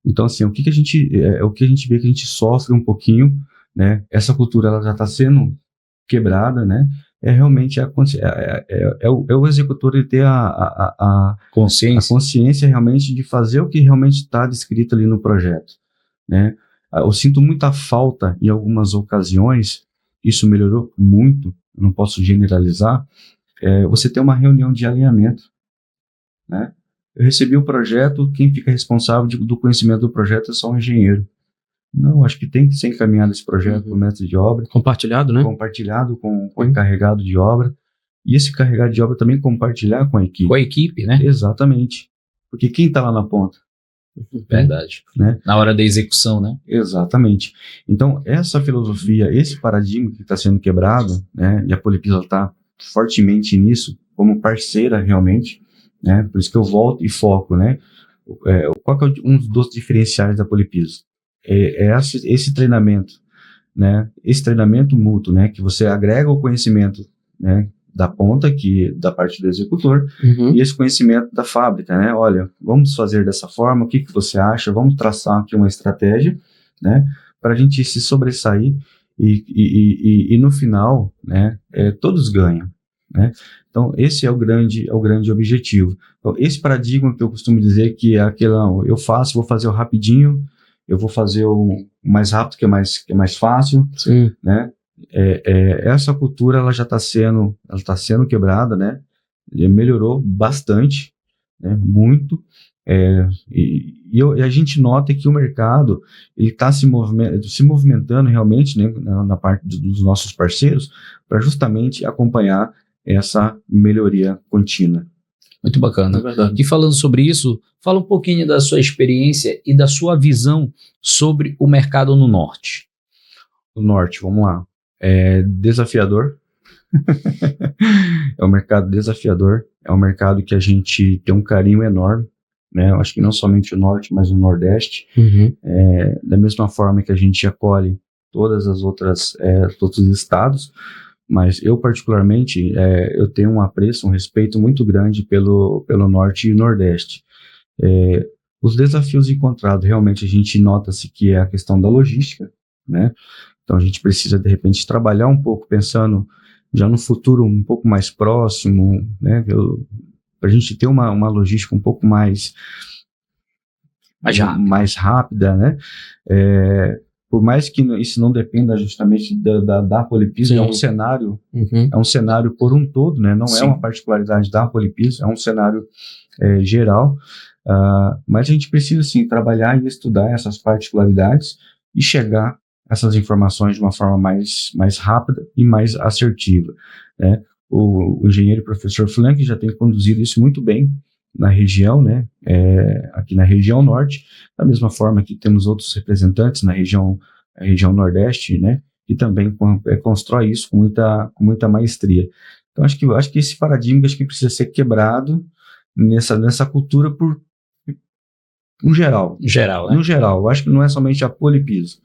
Então, assim, o que a gente vê que a gente sofre um pouquinho, né? Essa cultura ela já está sendo quebrada, né? Realmente o executor ele ter a consciência realmente de fazer o que realmente está descrito ali no projeto, né? Eu sinto muita falta em algumas ocasiões, isso melhorou muito, eu não posso generalizar, você tem uma reunião de alinhamento, né? Eu recebi o projeto, quem fica responsável do conhecimento do projeto é só o engenheiro. Não, acho que tem que ser encaminhado esse projeto para o mestre de obra. Compartilhado, né? Compartilhado com o encarregado de obra. E esse encarregado de obra também compartilhar com a equipe. Com a equipe, né? Exatamente. Porque quem está lá na ponta? Verdade. Né? Na hora da execução, né? Exatamente. Então, essa filosofia, esse paradigma que está sendo quebrado, né? E a Polipiso está fortemente nisso, como parceira realmente, né? Por isso que eu volto e foco, né? Qual que é um dos diferenciais da Polipiso? Esse treinamento, né? Esse treinamento mútuo, né? Que você agrega o conhecimento, né? Da ponta, da parte do executor, e esse conhecimento da fábrica, né? Olha, vamos fazer dessa forma, o que você acha? Vamos traçar aqui uma estratégia, né? Para a gente se sobressair e no final, né? Todos ganham, né? Então, esse é o grande objetivo. Então, esse paradigma que eu costumo dizer que é aquele, vou fazer o rapidinho, eu vou fazer o mais rápido, que é mais fácil, sim, né? Essa cultura ela já está sendo quebrada, né? E melhorou bastante, né? Muito. E a gente nota que o mercado ele está se movimentando realmente, né? Na parte dos nossos parceiros para justamente acompanhar essa melhoria contínua. Muito bacana. É verdade. E falando sobre isso, fala um pouquinho da sua experiência e da sua visão sobre o mercado no Norte. No Norte, vamos lá. Desafiador. É um mercado desafiador. É um mercado que a gente tem um carinho enorme, né? Eu acho que não somente o Norte, mas o Nordeste. Da mesma forma que a gente acolhe todas as outros estados, mas eu particularmente eu tenho um apreço, um respeito muito grande pelo Norte e Nordeste. Os desafios encontrados, realmente a gente nota-se que é a questão da logística, né? Então a gente precisa de repente trabalhar um pouco pensando já no futuro um pouco mais próximo, né? Para a gente ter uma logística um pouco mais rápida, né? Por mais que isso não dependa justamente da Polipiso, é um cenário, é um cenário por um todo, né? Não é uma particularidade da Polipiso, é um cenário geral, mas a gente precisa sim trabalhar e estudar essas particularidades e chegar essas informações de uma forma mais rápida e mais assertiva, né? O engenheiro e professor Flank já tem conduzido isso muito bem na região, né? Aqui na região norte, da mesma forma que temos outros representantes na região nordeste, né? Que também constrói isso com muita maestria. Então acho que esse paradigma acho que precisa ser quebrado nessa cultura no geral. Geral, né? No geral, eu acho que não é somente a Polipiso.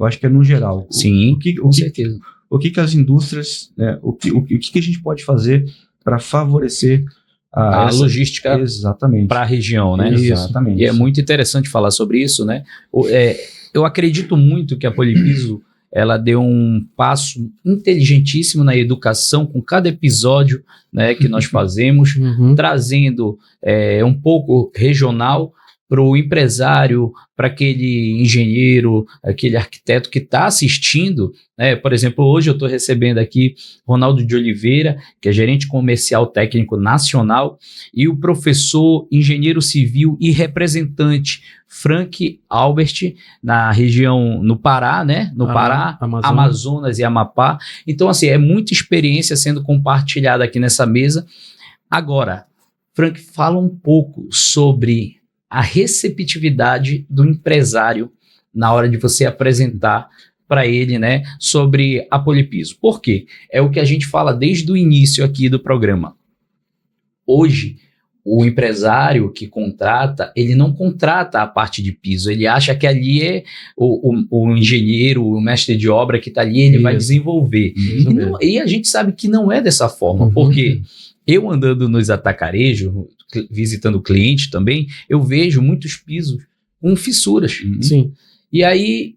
Eu acho que é no geral. Sim, com certeza. O que as indústrias, né, o que a gente pode fazer para favorecer a logística para a região, né? Exatamente. E é muito interessante falar sobre isso, né? Eu acredito muito que a Polipiso ela deu um passo inteligentíssimo na educação com cada episódio, né, que nós fazemos, trazendo um pouco regional para o empresário, para aquele engenheiro, aquele arquiteto que está assistindo, né? Por exemplo, hoje eu estou recebendo aqui Ronaldo de Oliveira, que é gerente comercial técnico nacional, e o professor engenheiro civil e representante Frank Albert, na região, no Pará, né? No Pará, Amazonas e Amapá. Então, assim, é muita experiência sendo compartilhada aqui nessa mesa. Agora, Frank, fala um pouco sobre a receptividade do empresário na hora de você apresentar para ele, né, sobre a Polipiso. Por quê? É o que a gente fala desde o início aqui do programa. Hoje, o empresário que contrata, ele não contrata a parte de piso, ele acha que ali é o engenheiro, o mestre de obra que está ali, ele vai desenvolver. E a gente sabe que não é dessa forma, porque eu andando nos atacarejos, visitando o cliente também, eu vejo muitos pisos com fissuras. Sim. E aí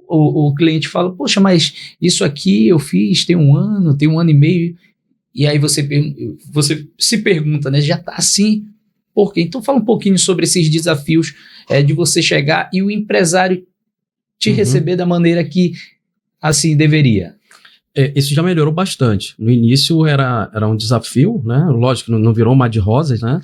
o cliente fala, poxa, mas isso aqui eu fiz tem um ano e meio. E aí você se pergunta, né? Já está assim? Por quê? Então fala um pouquinho sobre esses desafios de você chegar e o empresário te receber da maneira que assim deveria. Isso já melhorou bastante. No início era um desafio, né? Lógico, não virou um mar de rosas, né?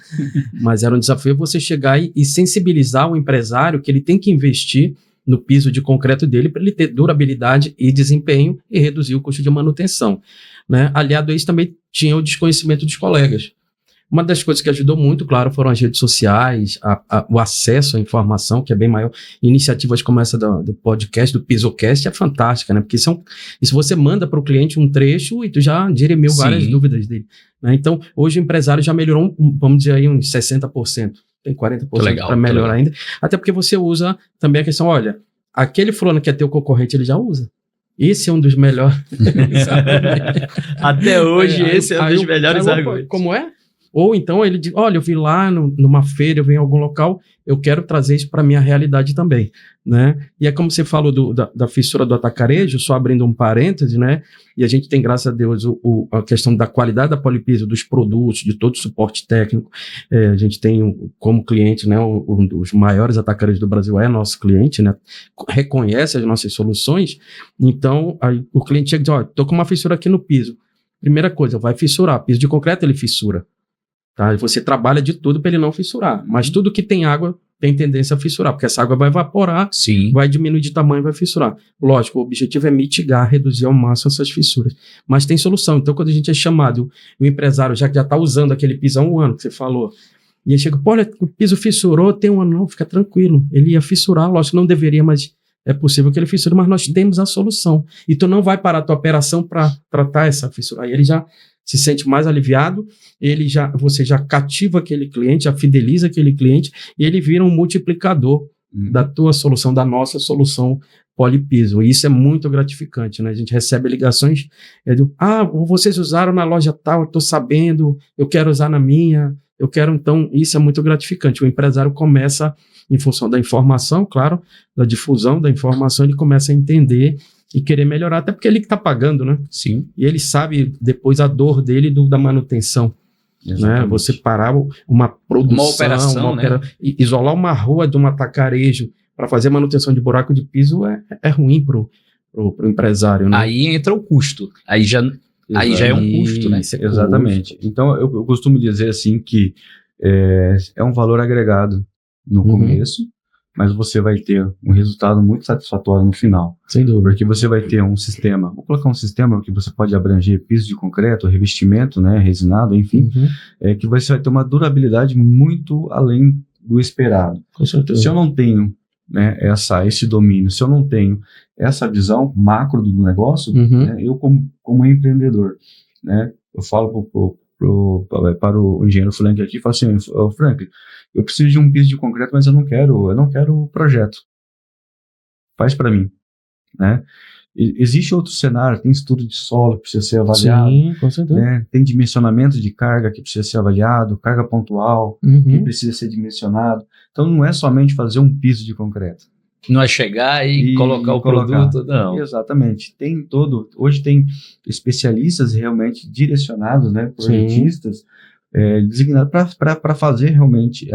Mas era um desafio você chegar e sensibilizar o empresário que ele tem que investir no piso de concreto dele para ele ter durabilidade e desempenho e reduzir o custo de manutenção, né? Aliado a isso também tinha o desconhecimento dos colegas. Uma das coisas que ajudou muito, claro, foram as redes sociais, o acesso à informação, que é bem maior. Iniciativas como essa do podcast, do PisoCast, é fantástica, né? Porque isso você manda para o cliente um trecho e tu já dirimiu várias dúvidas dele, né? Então, hoje o empresário já melhorou, vamos dizer aí, uns 60%. Tem 40% para melhorar ainda. Até porque você usa também a questão, olha, aquele fulano que é teu concorrente, ele já usa. Esse é um dos melhores. Até hoje, esse é um dos melhores argumentos. Como é? Ou então ele diz, olha, eu vi lá numa feira, eu vi em algum local, eu quero trazer isso para a minha realidade também, né? E é como você falou da fissura do atacarejo, só abrindo um parêntese, né? E a gente tem, graças a Deus, a questão da qualidade da Polipiso, dos produtos, de todo o suporte técnico. A gente tem como cliente, né? Um dos maiores atacarejos do Brasil é nosso cliente, né? Reconhece as nossas soluções. Então, aí, o cliente chega e diz, olha, estou com uma fissura aqui no piso. Primeira coisa, vai fissurar. Piso de concreto, ele fissura. Tá? Você trabalha de tudo para ele não fissurar, mas tudo que tem água tem tendência a fissurar, porque essa água vai evaporar, vai diminuir de tamanho e vai fissurar. Lógico, o objetivo é mitigar, reduzir ao máximo essas fissuras, mas tem solução. Então, quando a gente é chamado, o empresário já está usando aquele piso há um ano que você falou, e ele chega, olha, o piso fissurou, tem um ano, não, fica tranquilo, ele ia fissurar, lógico, não deveria, mas é possível que ele fissure, mas nós temos a solução, e tu não vai parar a tua operação para tratar essa fissura, aí ele já se sente mais aliviado, você já cativa aquele cliente, já fideliza aquele cliente, e ele vira um multiplicador da tua solução, da nossa solução Polipiso. E isso é muito gratificante, né? A gente recebe ligações, vocês usaram na loja tal, eu estou sabendo, eu quero usar na minha, então, isso é muito gratificante. O empresário começa, em função da informação, claro, da difusão da informação, ele começa a entender e querer melhorar, até porque ele que está pagando, né? Sim. E ele sabe depois a dor dele da manutenção. Né? Você parar uma produção, uma operação, né? Isolar uma rua de um atacarejo para fazer manutenção de buraco de piso é ruim pro empresário, né? Aí entra o custo. Aí já é um custo, né? Exatamente. Então, eu costumo dizer assim que é um valor agregado no começo, mas você vai ter um resultado muito satisfatório no final. Sem dúvida. Porque você vai ter um sistema, vou colocar um sistema que você pode abranger piso de concreto, revestimento, né, resinado, enfim, que você vai ter uma durabilidade muito além do esperado. Com certeza. Se eu não tenho, né, esse domínio, se eu não tenho essa visão macro do negócio, né, eu como empreendedor, né, eu falo para o engenheiro Frank aqui, falo assim, Frank, eu preciso de um piso de concreto, mas eu não quero o projeto. Faz para mim, né? Existe outro cenário, tem estudo de solo que precisa ser avaliado. Sim, com certeza. Né? Tem dimensionamento de carga que precisa ser avaliado, carga pontual que precisa ser dimensionado. Então não é somente fazer um piso de concreto. Não é chegar e colocar o produto, não. Exatamente. Hoje tem especialistas realmente direcionados, né, projetistas, designados para fazer realmente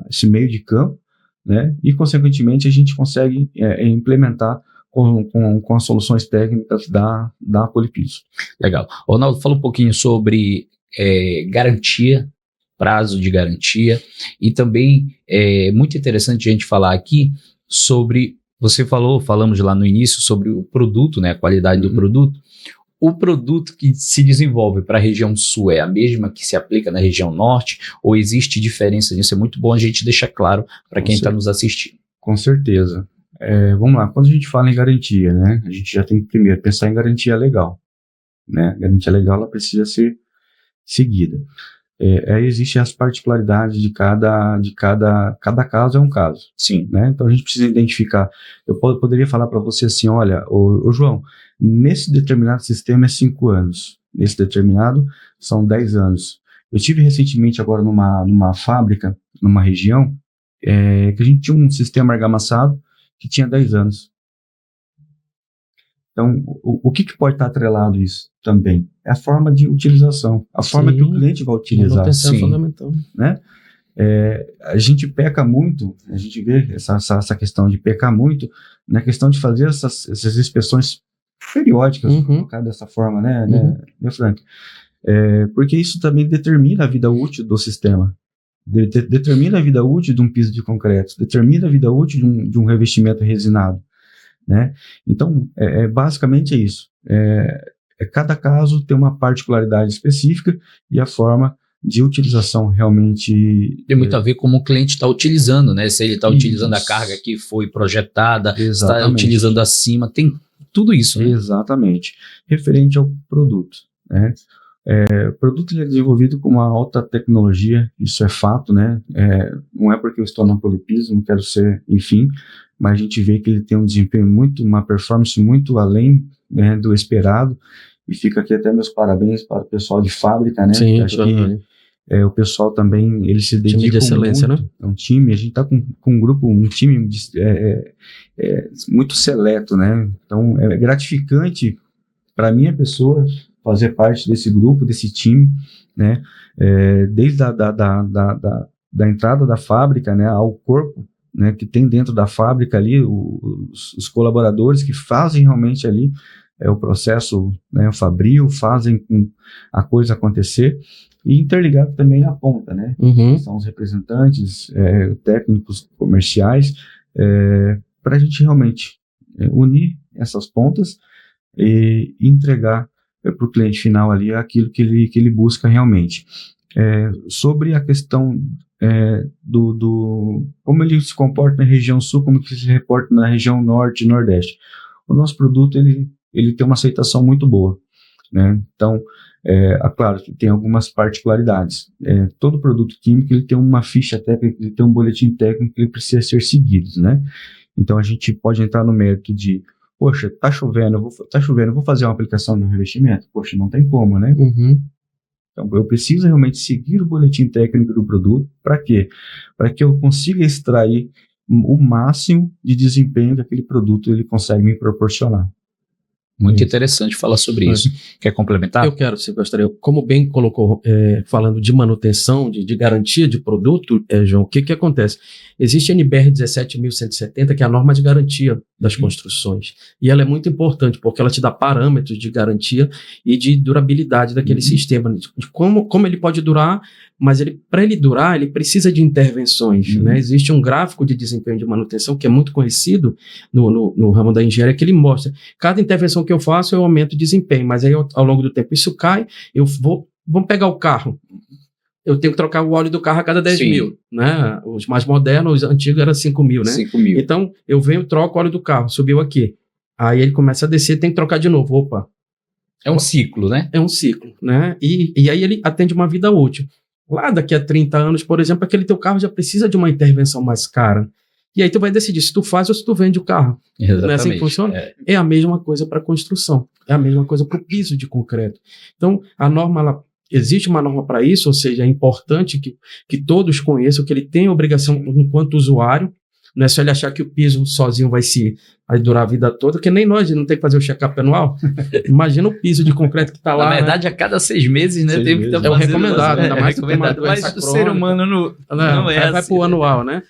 esse meio de campo, né, e consequentemente a gente consegue implementar com as soluções técnicas da Polipiso. Legal. Ronaldo, fala um pouquinho sobre garantia, prazo de garantia, e também é muito interessante a gente falar aqui sobre, falamos lá no início sobre o produto, né, a qualidade do produto. O produto que se desenvolve para a região sul é a mesma que se aplica na região norte, ou existe diferença nisso? É muito bom a gente deixar claro para quem está nos assistindo. Com certeza. Vamos lá, quando a gente fala em garantia, né, a gente já tem que primeiro pensar em garantia legal, né? Garantia legal, ela precisa ser seguida. Existem as particularidades de cada caso, é um caso. Sim. Né? Então a gente precisa identificar. Eu poderia falar para você assim, olha, ô João, nesse determinado sistema é 5 anos, nesse determinado são 10 anos. Eu tive recentemente agora numa fábrica, numa região, que a gente tinha um sistema argamassado que tinha 10 anos. Então, o que pode estar atrelado a isso também? É a forma de utilização, a forma que o cliente vai utilizar. Sim, é fundamental. Né? A gente peca muito, a gente vê essa questão de pecar muito na questão de fazer essas inspeções periódicas, colocar dessa forma, né Frank? Porque isso também determina a vida útil do sistema. determina a vida útil de um piso de concreto, determina a vida útil de um revestimento resinado, né? Então, basicamente é isso. Cada caso tem uma particularidade específica e a forma de utilização realmente... Tem muito a ver como o cliente está utilizando, né? Se ele está utilizando a carga que foi projetada, está utilizando acima, tem tudo isso, né? Exatamente. Referente ao produto, né? O produto ele é desenvolvido com uma alta tecnologia, isso é fato, né? Não é porque eu estou na Polipiso, não quero ser, enfim, mas a gente vê que ele tem um desempenho uma performance muito além, né, do esperado, e fica aqui até meus parabéns para o pessoal de fábrica, né? Sim, acho que o pessoal também, ele se dedica time de excelência, muito, né? É um time, a gente está com um grupo, um time muito seleto, né? Então, é gratificante para minha pessoa fazer parte desse grupo, desse time, né? Desde da entrada da fábrica, né, ao corpo, né, que tem dentro da fábrica ali, os colaboradores que fazem realmente ali o processo, né, o fabril, fazem a coisa acontecer, e interligado também na ponta, né? Uhum. São os representantes, técnicos comerciais, para a gente realmente unir essas pontas e entregar para o cliente final ali aquilo que ele busca realmente. Sobre a questão como ele se comporta na região sul, como que se reporta na região norte e nordeste. O nosso produto ele tem uma aceitação muito boa, né? Então, claro que tem algumas particularidades. Todo produto químico ele tem uma ficha técnica, ele tem um boletim técnico que ele precisa ser seguido, né? Então a gente pode entrar no mérito de, poxa, tá chovendo, eu vou fazer uma aplicação no revestimento? Poxa, não tem como, né? Uhum. Então, eu preciso realmente seguir o boletim técnico do produto. Para quê? Para que eu consiga extrair o máximo de desempenho que aquele produto ele consegue me proporcionar. Muito interessante falar sobre isso. Quer complementar? Eu quero, se gostaria. Como bem colocou, falando de manutenção, de garantia de produto, João, o que acontece? Existe a NBR 17.170, que é a norma de garantia das construções. E ela é muito importante, porque ela te dá parâmetros de garantia e de durabilidade daquele sistema. De como ele pode durar, mas para ele durar, ele precisa de intervenções. Né? Existe um gráfico de desempenho de manutenção que é muito conhecido no ramo da engenharia, que ele mostra cada intervenção que eu faço, eu aumento o desempenho, mas aí ao longo do tempo isso cai, vamos pegar o carro. Eu tenho que trocar o óleo do carro a cada 10 mil, né? Os mais modernos, os antigos, era 5 mil, né? 5 mil. Então, eu venho, troco o óleo do carro, subiu aqui. Aí ele começa a descer, tem que trocar de novo. Opa. É um ciclo, né? É um ciclo, né? E aí ele atende uma vida útil. Lá daqui a 30 anos, por exemplo, aquele teu carro já precisa de uma intervenção mais cara. E aí tu vai decidir se tu faz ou se tu vende o carro. Exatamente. Não é assim que funciona? É a mesma coisa para construção. É a mesma coisa para o piso de concreto. Então, a norma, existe uma norma para isso, ou seja, é importante que todos conheçam que ele tem a obrigação, enquanto usuário, não é só ele achar que o piso sozinho vai durar a vida toda, porque nem nós não tem que fazer o check-up anual. Imagina o piso de concreto que está lá. Na verdade, a cada 6 meses, né? Tem que é o recomendado, ainda mais que mas o ser humano não é assim. Vai para o anual, né?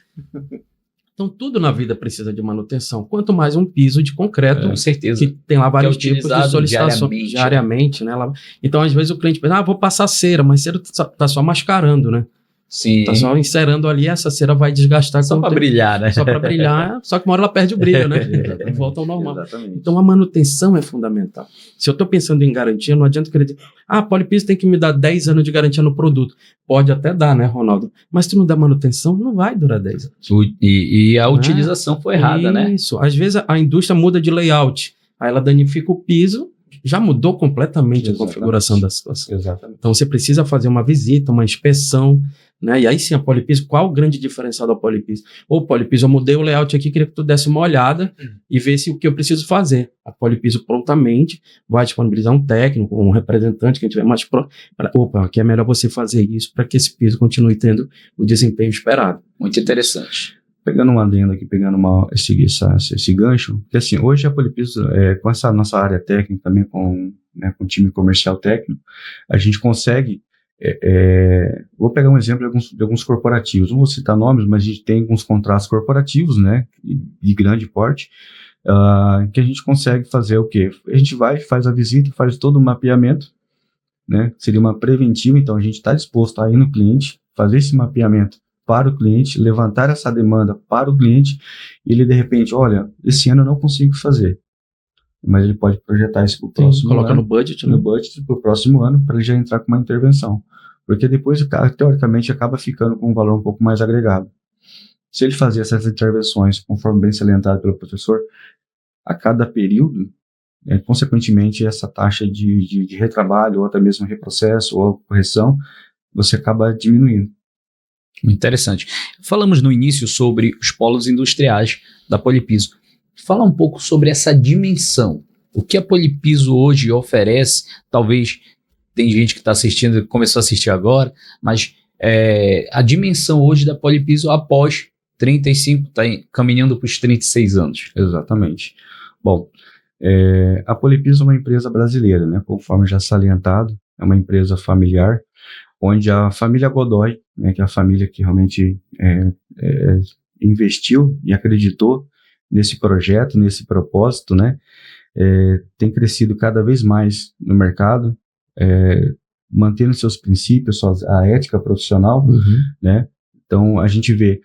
Então, tudo na vida precisa de manutenção. Quanto mais um piso de concreto, com certeza, que tem lá vários tipos de solicitações diariamente, né? Então, às vezes o cliente pensa, vou passar cera, mas cera está só mascarando, né? Sim. Está só encerando ali, essa cera vai desgastar. Só para brilhar, né? Só para brilhar, só que uma hora ela perde o brilho, né? E volta ao normal. Exatamente. Então, a manutenção é fundamental. Se eu estou pensando em garantia, não adianta querer dizer, Polipiso tem que me dar 10 anos de garantia no produto. Pode até dar, né, Ronaldo? Mas se não der manutenção, não vai durar 10 anos. E a utilização foi errada, né? Isso. Às vezes a indústria muda de layout, aí ela danifica o piso, já mudou completamente a configuração da situação. Exatamente. Então você precisa fazer uma visita, uma inspeção, né? E aí sim a Polipiso, qual o grande diferencial da Polipiso? Polipiso, eu mudei o layout aqui, queria que tu desse uma olhada e vesse o que eu preciso fazer. A Polipiso prontamente vai disponibilizar um técnico, um representante que a gente tiver mais próximo. Aqui é melhor você fazer isso para que esse piso continue tendo o desempenho esperado. Muito interessante. Pegando um adendo aqui, esse gancho, porque assim, hoje a Polipiso, com essa nossa área técnica, também com o time comercial técnico, a gente consegue, vou pegar um exemplo de alguns corporativos, não vou citar nomes, mas a gente tem alguns contratos corporativos, né, de grande porte, que a gente consegue fazer o quê? A gente vai, faz a visita, faz todo o mapeamento, né, seria uma preventiva, então a gente está disposto a ir no cliente, fazer esse mapeamento para o cliente, levantar essa demanda para o cliente, e ele de repente, olha, esse ano eu não consigo fazer, mas ele pode projetar isso para o próximo ano. Coloca no budget, né? No budget para o próximo ano, para ele já entrar com uma intervenção. Porque depois o cara, teoricamente, acaba ficando com um valor um pouco mais agregado. Se ele fazer essas intervenções, conforme bem salientado pelo professor, a cada período, consequentemente, essa taxa de retrabalho, ou até mesmo reprocesso, ou correção, você acaba diminuindo. Interessante. Falamos no início sobre os polos industriais da Polipiso. Fala um pouco sobre essa dimensão. O que a Polipiso hoje oferece, talvez tem gente que está assistindo, começou a assistir agora, mas a dimensão hoje da Polipiso após 35, está caminhando para os 36 anos. Exatamente. Bom, a Polipiso é uma empresa brasileira, né, conforme já salientado, é uma empresa familiar, onde a família Godoy, né, que é a família que realmente investiu e acreditou nesse projeto, nesse propósito, né, tem crescido cada vez mais no mercado, mantendo seus princípios, a ética profissional, né? Então a gente vê,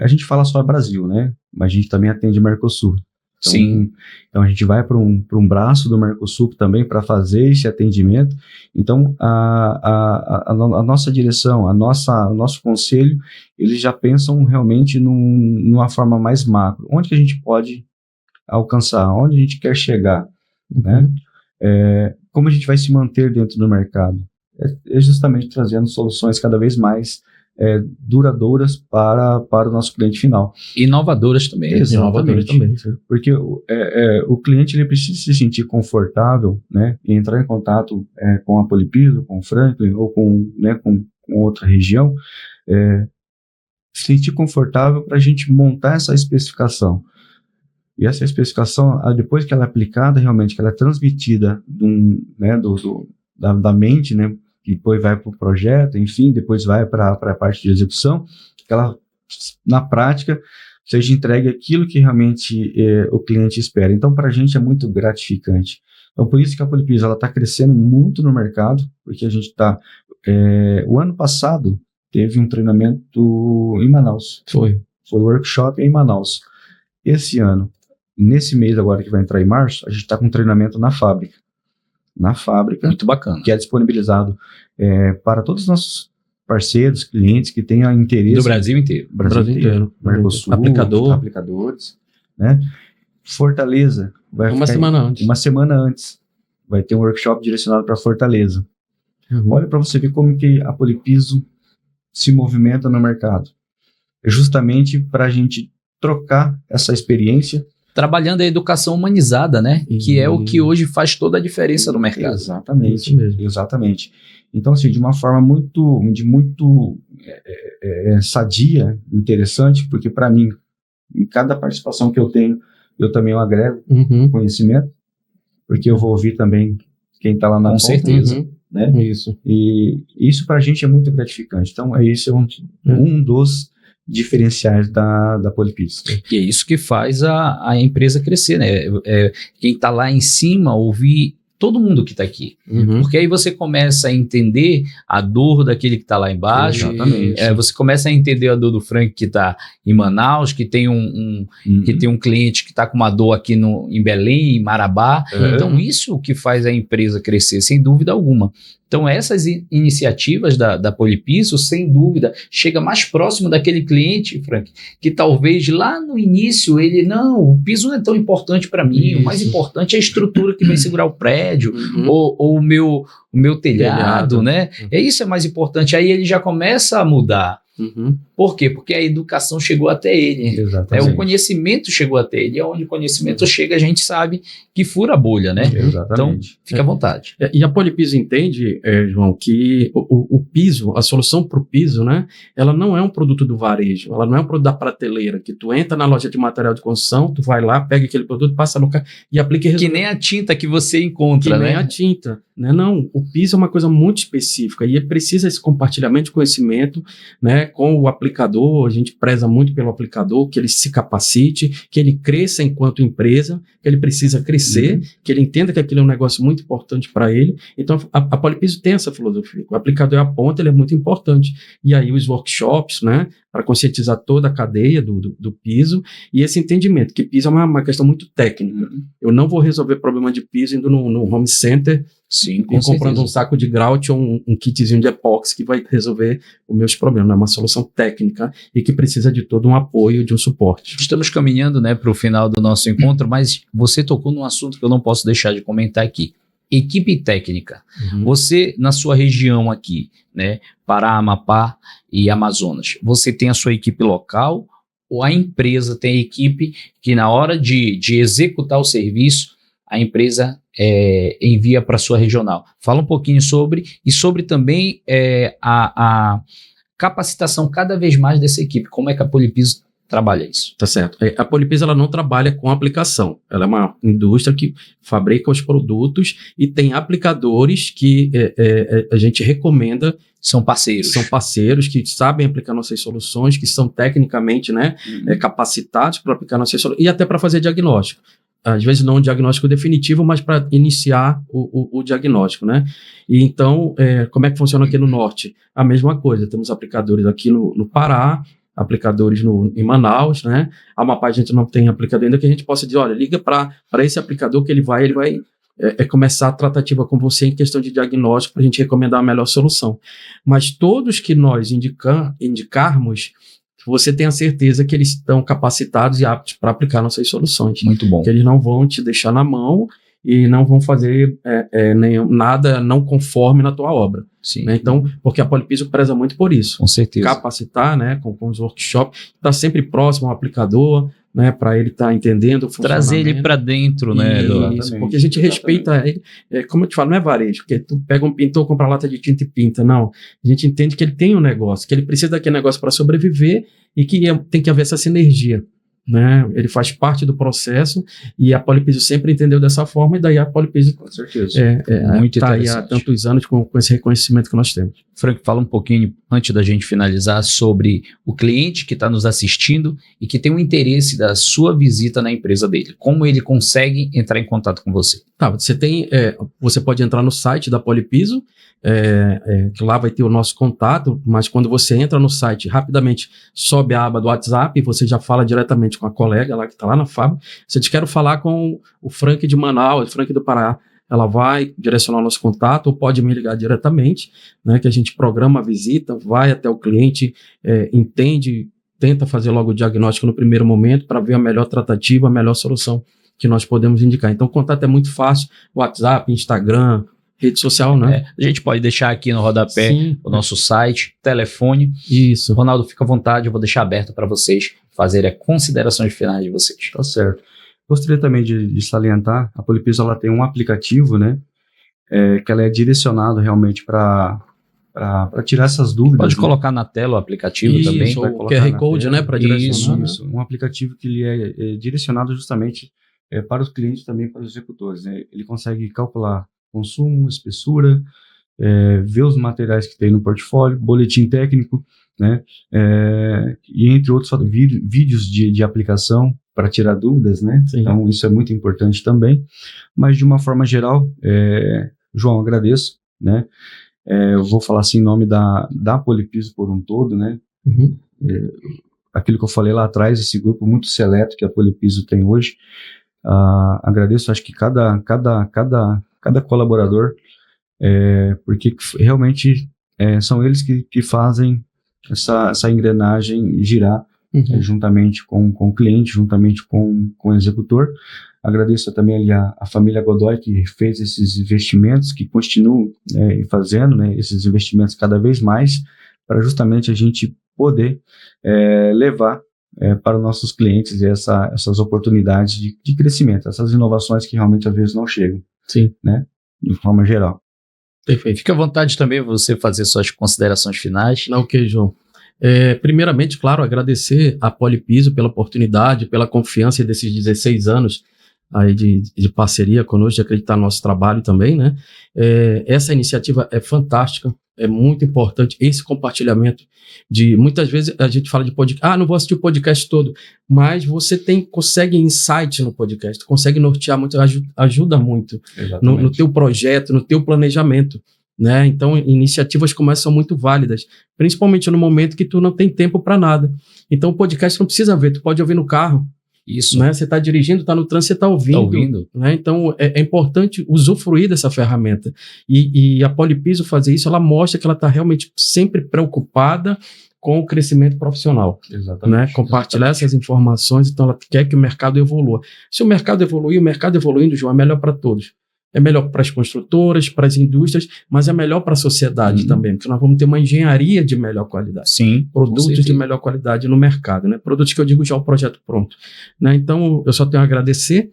a gente fala só Brasil, né? Mas a gente também atende Mercosul. Então, sim. Então a gente vai para um braço do Mercosul também para fazer esse atendimento. Então a nossa direção, o nosso conselho, eles já pensam realmente numa forma mais macro. Onde que a gente pode alcançar? Onde a gente quer chegar? Né? Como a gente vai se manter dentro do mercado? É justamente trazendo soluções cada vez mais duradouras para o nosso cliente final. Inovadoras também. Exatamente. Porque o cliente ele precisa se sentir confortável, né, e entrar em contato com a Polipiso, com o Franklin ou com outra região, se sentir confortável para a gente montar essa especificação. E essa especificação, depois que ela é aplicada, realmente, que ela é transmitida da mente, né, e depois vai para o projeto, enfim, depois vai para a parte de execução, que ela, na prática, seja entregue aquilo que realmente o cliente espera. Então, para a gente é muito gratificante. Então, por isso que a Polipiso está crescendo muito no mercado, porque a gente está... o ano passado, teve um treinamento em Manaus. Foi workshop em Manaus. Esse ano, nesse mês agora que vai entrar em março, a gente está com um treinamento na fábrica. Muito bacana. Que é disponibilizado para todos os nossos parceiros, clientes que tenham interesse. Do Brasil inteiro. Brasil inteiro. Mercosul, aplicadores. Né? Fortaleza. Uma semana antes. Vai ter um workshop direcionado para Fortaleza. Olha para você ver como que a Polipiso se movimenta no mercado. É justamente para a gente trocar essa experiência. Trabalhando a educação humanizada, né? Que é o que hoje faz toda a diferença no mercado. Exatamente. Então, assim, de uma forma muito sadia, interessante, porque para mim, em cada participação que eu tenho, eu também agrego conhecimento, porque eu vou ouvir também quem está lá na ponta. Com certeza. Né? Isso. E isso para a gente é muito gratificante. Então, esse é um dos diferenciais da Polipiso. E é isso que faz a empresa crescer, né? Quem está lá em cima ouvir todo mundo que está aqui. Porque aí você começa a entender a dor daquele que está lá embaixo. Exatamente. Você começa a entender a dor do Frank que está em Manaus, que tem um cliente que está com uma dor aqui em Belém, em Marabá. Então isso que faz a empresa crescer, sem dúvida alguma. Então essas iniciativas da Polipiso, sem dúvida, chega mais próximo daquele cliente, Frank, que talvez lá no início o piso não é tão importante para mim, o mais importante é a estrutura que vai segurar o prédio, ou o meu telhado, né? Isso é mais importante. Aí ele já começa a mudar. Por quê? Porque a educação chegou até ele. Exatamente. O conhecimento chegou até ele. E onde o conhecimento chega, a gente sabe que fura a bolha, né? Exatamente. Então, fica à vontade. E a Polipiso entende, João, que o piso, a solução para o piso, né? Ela não é um produto do varejo, ela não é um produto da prateleira, que tu entra na loja de material de construção, tu vai lá, pega aquele produto, passa no carro e aplica e resolve. Que nem a tinta que você encontra, né? Que nem a tinta. Né? Não, o piso é uma coisa muito específica e precisa esse compartilhamento de conhecimento, né, com o aplicador, a gente preza muito pelo aplicador, que ele se capacite, que ele cresça enquanto empresa, que ele precisa crescer, que ele entenda que aquilo é um negócio muito importante para ele. Então, a Polypiso tem essa filosofia. O aplicador é a ponta, ele é muito importante. E aí os workshops, né, para conscientizar toda a cadeia do piso, e esse entendimento, que piso é uma questão muito técnica. Eu não vou resolver problema de piso indo no home center, Sim, e comprando um saco de grout ou um kitzinho de epóxi que vai resolver os meus problemas. É uma solução técnica e que precisa de todo um apoio, de um suporte. Estamos caminhando, né, para o final do nosso encontro, mas você tocou num assunto que eu não posso deixar de comentar aqui. Equipe técnica. Você, na sua região aqui, né, Pará, Amapá e Amazonas, você tem a sua equipe local ou a empresa tem a equipe que na hora de executar o serviço, a empresa envia para a sua regional? Fala um pouquinho sobre também a capacitação cada vez mais dessa equipe. Como é que a Polypiso trabalha isso? Tá certo. A Polypiso ela não trabalha com aplicação. Ela é uma indústria que fabrica os produtos e tem aplicadores que a gente recomenda. São parceiros. São parceiros que sabem aplicar nossas soluções, que são tecnicamente, né, capacitados para aplicar nossas soluções e até para fazer diagnóstico. Às vezes não um diagnóstico definitivo, mas para iniciar o diagnóstico, né? E então, como é que funciona aqui no Norte? A mesma coisa. Temos aplicadores aqui no Pará, aplicadores em Manaus, né? A Amapá a gente não tem aplicador ainda que a gente possa dizer, olha, liga para esse aplicador que ele vai começar a tratativa com você em questão de diagnóstico para a gente recomendar a melhor solução. Mas todos que nós indicarmos, você tem a certeza que eles estão capacitados e aptos para aplicar nossas soluções. Muito bom. Que eles não vão te deixar na mão e não vão fazer nada não conforme na tua obra. Sim. Né? Então, porque a Polypiso preza muito por isso. Com certeza. Capacitar, né, com os workshops, estar sempre próximo ao aplicador, né, para ele estar entendendo o funcionamento. Trazer ele para dentro, né? Isso, porque a gente respeita ele. Como eu te falo, não é varejo, porque tu pega um pintor, compra lata de tinta e pinta, não. A gente entende que ele tem um negócio, que ele precisa daquele negócio para sobreviver e que tem que haver essa sinergia. Né? Ele faz parte do processo e a Polypiso sempre entendeu dessa forma e daí a Polypiso com certeza. Muito tá aí há tantos anos com esse reconhecimento que nós temos. Frank, fala um pouquinho, antes da gente finalizar, sobre o cliente que está nos assistindo e que tem um interesse da sua visita na empresa dele. Como ele consegue entrar em contato com você? Tá, você pode entrar no site da Polypiso, que lá vai ter o nosso contato, mas quando você entra no site, rapidamente sobe a aba do WhatsApp e você já fala diretamente com a colega lá que está lá na fábrica. Se eu te quero falar com o Frank de Manaus, o Frank do Pará, ela vai direcionar o nosso contato ou pode me ligar diretamente, né, que a gente programa a visita, vai até o cliente, entende, tenta fazer logo o diagnóstico no primeiro momento para ver a melhor tratativa, a melhor solução que nós podemos indicar. Então, o contato é muito fácil, WhatsApp, Instagram, rede social, né? A gente pode deixar aqui no rodapé o nosso site, telefone. Isso. Ronaldo, fica à vontade, eu vou deixar aberto para vocês fazerem considerações finais de vocês. Tá certo. Gostaria também de salientar, a Polypiso ela tem um aplicativo, né, que ela é direcionado realmente para tirar essas dúvidas. Pode colocar na tela o aplicativo também. O QR Code, né, para direcionar. Isso, um aplicativo que ele é direcionado justamente para os clientes também, para os executores. Né? Ele consegue calcular consumo, espessura, ver os materiais que tem no portfólio, boletim técnico, né, e entre outros vídeos de aplicação para tirar dúvidas, né? Sim. Então isso é muito importante também, mas de uma forma geral, João, agradeço, né? Eu vou falar assim em nome da Polypiso por um todo, né? Aquilo que eu falei lá atrás, esse grupo muito seleto que a Polypiso tem hoje, agradeço, acho que cada colaborador, porque realmente são eles que fazem essa engrenagem girar, juntamente com o cliente, juntamente com o executor. Agradeço também ali a família Godoy, que fez esses investimentos, que continuam fazendo, né, esses investimentos cada vez mais, para justamente a gente poder levar para os nossos clientes essas oportunidades de crescimento, essas inovações que realmente às vezes não chegam. Sim. Né, de forma geral. Perfeito. Fique à vontade também você fazer suas considerações finais. Ok, João. Primeiramente, claro, agradecer a Polypiso pela oportunidade, pela confiança desses 16 anos aí de parceria conosco, de acreditar no nosso trabalho também, né? Essa iniciativa é fantástica, É muito importante esse compartilhamento de... Muitas vezes a gente fala de podcast, não vou assistir o podcast todo, mas você consegue insight no podcast, consegue nortear muito, ajuda muito no teu projeto, no teu planejamento, né? Então, iniciativas como essa são muito válidas, principalmente no momento que tu não tem tempo para nada. Então, o podcast não precisa ver, tu pode ouvir no carro. Isso. Né? Você está dirigindo, está no trânsito, você está ouvindo. Né? Então, é importante usufruir dessa ferramenta. E a Polipiso fazer isso, ela mostra que ela está realmente sempre preocupada com o crescimento profissional. Exatamente. Né? Compartilhar essas informações, então ela quer que o mercado evolua. Se o mercado evoluir, o mercado evoluindo, João, é melhor para todos. É melhor para as construtoras, para as indústrias, mas é melhor para a sociedade também, porque nós vamos ter uma engenharia de melhor qualidade. Sim, produtos de melhor qualidade no mercado, né? Produtos que eu digo já o projeto pronto. Né? Então, eu só tenho a agradecer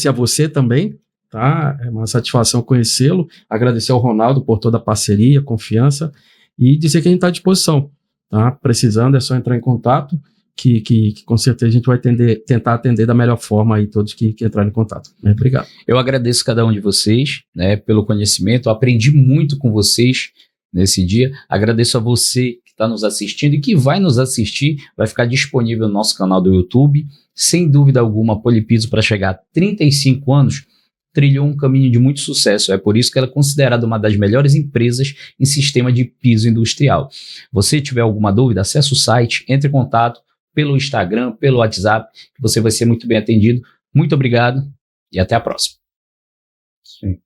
a você também, tá? É uma satisfação conhecê-lo, agradecer ao Ronaldo por toda a parceria, confiança, e dizer que a gente está à disposição, tá? Precisando, é só entrar em contato, que com certeza a gente vai tentar atender da melhor forma aí todos que entrarem em contato. Obrigado. Eu agradeço cada um de vocês, né, pelo conhecimento, eu aprendi muito com vocês nesse dia, agradeço a você que está nos assistindo e que vai nos assistir, vai ficar disponível no nosso canal do YouTube, sem dúvida alguma, a Polipiso para chegar a 35 anos, trilhou um caminho de muito sucesso, é por isso que ela é considerada uma das melhores empresas em sistema de piso industrial. Se tiver alguma dúvida, acesse o site, entre em contato, pelo Instagram, pelo WhatsApp, que você vai ser muito bem atendido. Muito obrigado e até a próxima. Sim.